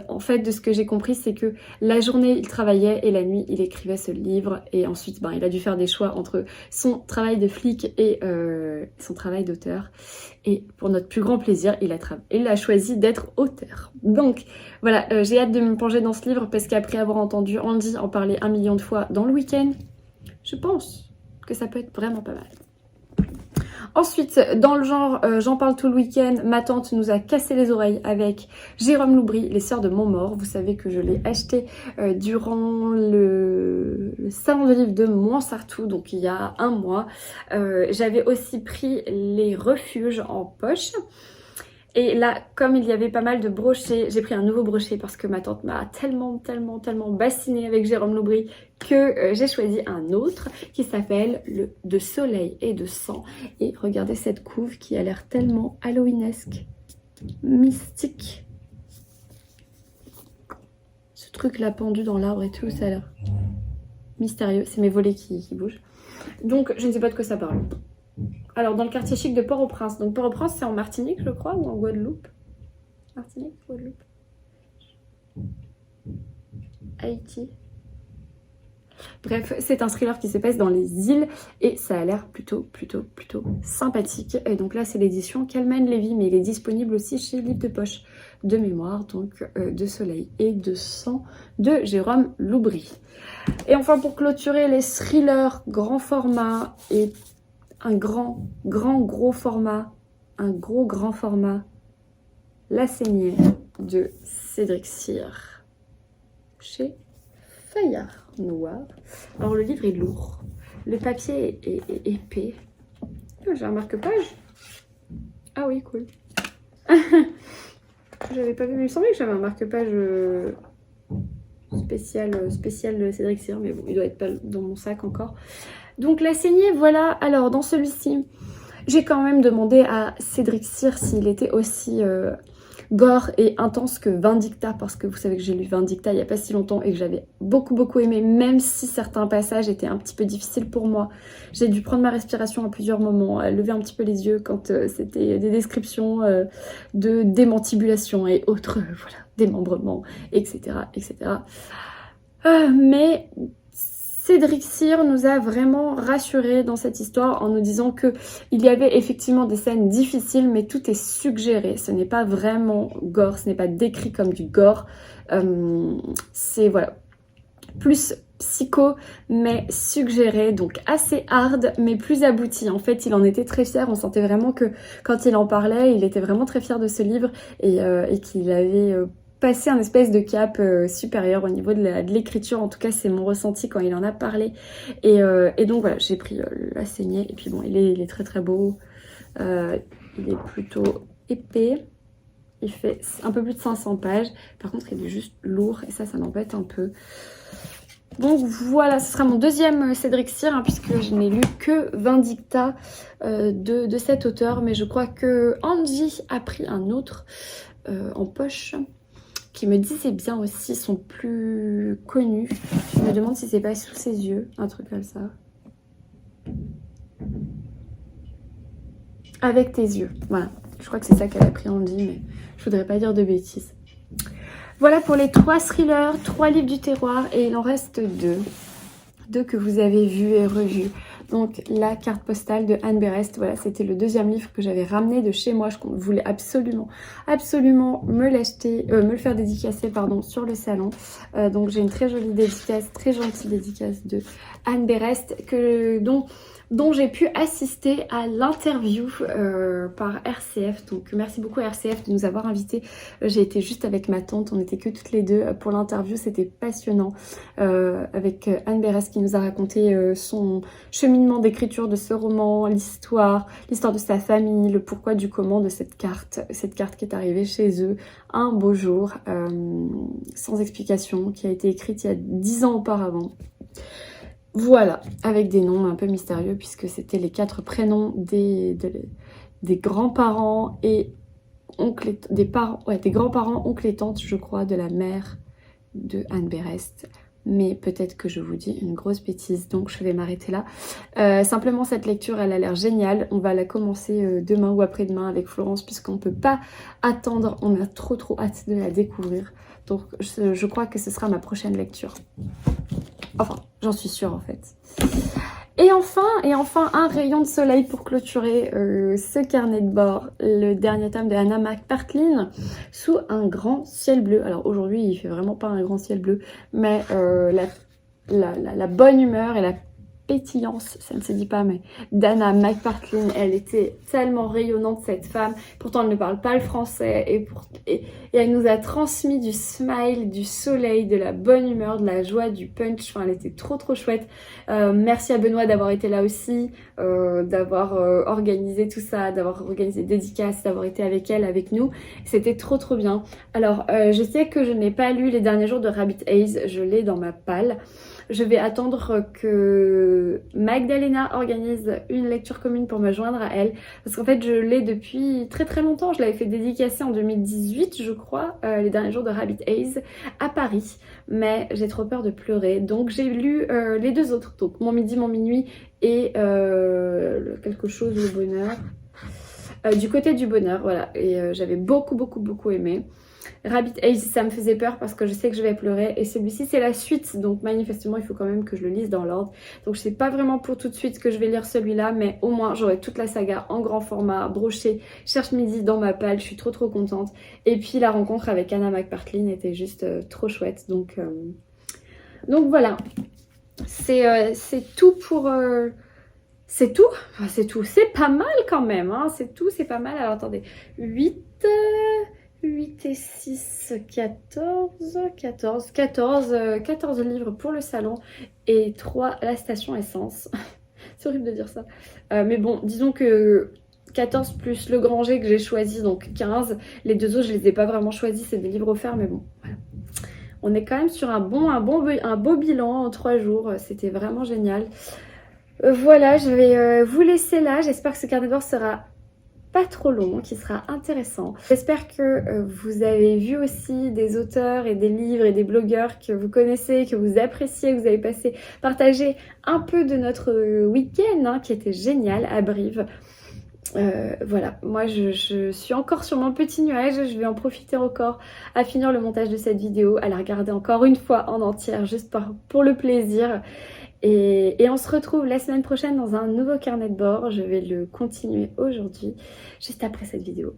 En fait, de ce que j'ai compris, c'est que la journée il travaillait et la nuit il écrivait ce livre, et ensuite il a dû faire des choix entre son travail de flic et son travail d'auteur, et pour notre plus grand plaisir il a choisi d'être auteur. Donc voilà, j'ai hâte de me plonger dans ce livre parce qu'après avoir entendu Andy en parler 1 million de fois dans le week-end, je pense que ça peut être vraiment pas mal. Ensuite, dans le genre, j'en parle tout le week-end, ma tante nous a cassé les oreilles avec Jérôme Loubry, Les Sœurs de Montmort. Vous savez que je l'ai acheté durant le salon de livre de Montsartou, donc il y a un mois. J'avais aussi pris Les Refuges en poche. Et là, comme il y avait pas mal de brochets, j'ai pris un nouveau brochet parce que ma tante m'a tellement bassinée avec Jérôme Loubry que j'ai choisi un autre qui s'appelle le De Soleil et de Sang. Et regardez cette couve qui a l'air tellement halloweenesque, mystique. Ce truc là pendu dans l'arbre et tout, ça a l'air mystérieux. C'est mes volets qui bougent. Donc je ne sais pas de quoi ça parle. Alors, dans le quartier chic de Port-au-Prince. Donc, Port-au-Prince, c'est en Martinique, je crois, ou en Guadeloupe. Martinique, Guadeloupe. Haïti. Bref, c'est un thriller qui se passe dans les îles et ça a l'air plutôt sympathique. Et donc là, c'est l'édition Calman Lévy, mais il est disponible aussi chez Livre de Poche de mémoire, donc De Soleil et de Sang de Jérôme Loubry. Et enfin, pour clôturer les thrillers grand format et un gros format, un grand format, La Saignée de Cédric Cyr chez Fayard Noir. Alors le livre est lourd, le papier est épais. Oh, j'ai un marque-page. Ah oui, cool. J'avais pas vu, mais il me semblait que j'avais un marque-page spécial de Cédric Cyr, mais bon, il doit être pas dans mon sac encore. Donc La Saignée, voilà. Alors dans celui-ci, j'ai quand même demandé à Cédric Cyr s'il était aussi gore et intense que Vindicta, parce que vous savez que j'ai lu Vindicta il n'y a pas si longtemps et que j'avais beaucoup aimé, même si certains passages étaient un petit peu difficiles pour moi. J'ai dû prendre ma respiration à plusieurs moments, lever un petit peu les yeux quand c'était des descriptions de démantibulation et autres, voilà, démembrement, etc. Mais Cédric Cyr nous a vraiment rassurés dans cette histoire en nous disant que il y avait effectivement des scènes difficiles, mais tout est suggéré. Ce n'est pas vraiment gore, ce n'est pas décrit comme du gore. C'est voilà, plus psycho, mais suggéré, donc assez hard, mais plus abouti. En fait, il en était très fier. On sentait vraiment que quand il en parlait, il était vraiment très fier de ce livre et qu'il avait passer un espèce de cap supérieur au niveau de l'écriture. En tout cas, c'est mon ressenti quand il en a parlé. Et donc voilà, j'ai pris La Saignée. Et puis bon, il est très beau. Il est plutôt épais. Il fait un peu plus de 500 pages. Par contre, il est juste lourd et ça m'embête un peu. Donc voilà, ce sera mon deuxième Cédric Cyr, hein, puisque je n'ai lu que Vindicta de cet auteur. Mais je crois que Angie a pris un autre en poche, qui me disait bien aussi, sont plus connus. Je me demande si c'est pas Sous ses yeux, un truc comme ça. Avec tes yeux, voilà. Je crois que c'est ça qu'elle a pris Andy, mais je voudrais pas dire de bêtises. Voilà pour les 3 thrillers, 3 livres du terroir, et il en reste 2. 2 que vous avez vus et revus. Donc La Carte Postale de Anne Berest, voilà, c'était le deuxième livre que j'avais ramené de chez moi. Je voulais absolument me l'acheter, me le faire dédicacer, pardon, sur le salon. Donc j'ai une très jolie dédicace, très gentille dédicace de Anne Berest, dont j'ai pu assister à l'interview par RCF. Donc merci beaucoup à RCF de nous avoir invités. J'ai été juste avec ma tante, on n'était que toutes les deux pour l'interview, c'était passionnant. Avec Anne Berest qui nous a raconté son cheminement d'écriture de ce roman, l'histoire de sa famille, le pourquoi du comment de cette carte qui est arrivée chez eux un beau jour, sans explication, qui a été écrite il y a 10 ans auparavant. Voilà, avec des noms un peu mystérieux puisque c'était les 4 prénoms des grands-parents et des grands-parents, oncles et tantes, je crois, de la mère de Anne Berest. Mais peut-être que je vous dis une grosse bêtise, donc je vais m'arrêter là. Simplement, cette lecture, elle a l'air géniale. On va la commencer demain ou après-demain avec Florence puisqu'on ne peut pas attendre. On a trop hâte de la découvrir. Donc je crois que ce sera ma prochaine lecture. Enfin, j'en suis sûre en fait. Et enfin, un rayon de soleil pour clôturer ce carnet de bord, le dernier tome de Anna McPartlin, sous un grand ciel bleu. Alors aujourd'hui, il fait vraiment pas un grand ciel bleu, mais la bonne humeur et la pétillance, ça ne se dit pas, mais d'Anna McPartlin. Elle était tellement rayonnante, cette femme. Pourtant, elle ne parle pas le français et elle nous a transmis du smile, du soleil, de la bonne humeur, de la joie, du punch. Enfin, elle était trop chouette. Merci à Benoît d'avoir été là aussi, d'avoir organisé tout ça, d'avoir organisé dédicace, d'avoir été avec elle, avec nous. C'était trop bien. Alors, je sais que je n'ai pas lu Les derniers jours de Rabbit Haze, je l'ai dans ma palle. Je vais attendre que Magdalena organise une lecture commune pour me joindre à elle. Parce qu'en fait, je l'ai depuis très longtemps. Je l'avais fait dédicacer en 2018, je crois, Les derniers jours de Rabbit Haze, à Paris. Mais j'ai trop peur de pleurer. Donc j'ai lu les deux autres. Donc Mon midi, mon minuit et quelque chose, le bonheur. Du côté du bonheur, voilà. Et j'avais beaucoup aimé. Rabbit Haze, ça me faisait peur parce que je sais que je vais pleurer. Et celui-ci, c'est la suite. Donc manifestement, il faut quand même que je le lise dans l'ordre. Donc je sais pas vraiment pour tout de suite que je vais lire celui-là. Mais au moins, j'aurai toute la saga en grand format, broché, cherche midi dans ma palle. Je suis trop contente. Et puis la rencontre avec Anna McPartlin était juste trop chouette. Donc voilà. C'est tout pour... C'est tout, enfin, c'est tout, c'est pas mal quand même, hein. C'est tout, c'est pas mal. Alors attendez, 8 et 6, 14 livres pour le salon et 3 la station essence. C'est horrible de dire ça. Mais bon, disons que 14 plus le Granger que j'ai choisi, donc 15. Les deux autres, je les ai pas vraiment choisis, c'est des livres offerts, mais bon, voilà. On est quand même sur un beau bilan en 3 jours, c'était vraiment génial. Voilà, je vais vous laisser là. J'espère que ce carnet de bord sera pas trop long, qu'il sera intéressant. J'espère que vous avez vu aussi des auteurs et des livres et des blogueurs que vous connaissez, que vous appréciez, que vous avez partagé un peu de notre week-end, hein, qui était génial à Brive. Voilà, moi je suis encore sur mon petit nuage, je vais en profiter encore à finir le montage de cette vidéo, à la regarder encore une fois en entière, juste pour le plaisir. Et on se retrouve la semaine prochaine dans un nouveau carnet de bord. Je vais le continuer aujourd'hui, juste après cette vidéo.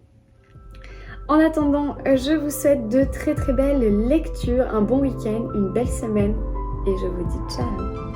En attendant, je vous souhaite de très belles lectures, un bon week-end, une belle semaine et je vous dis ciao!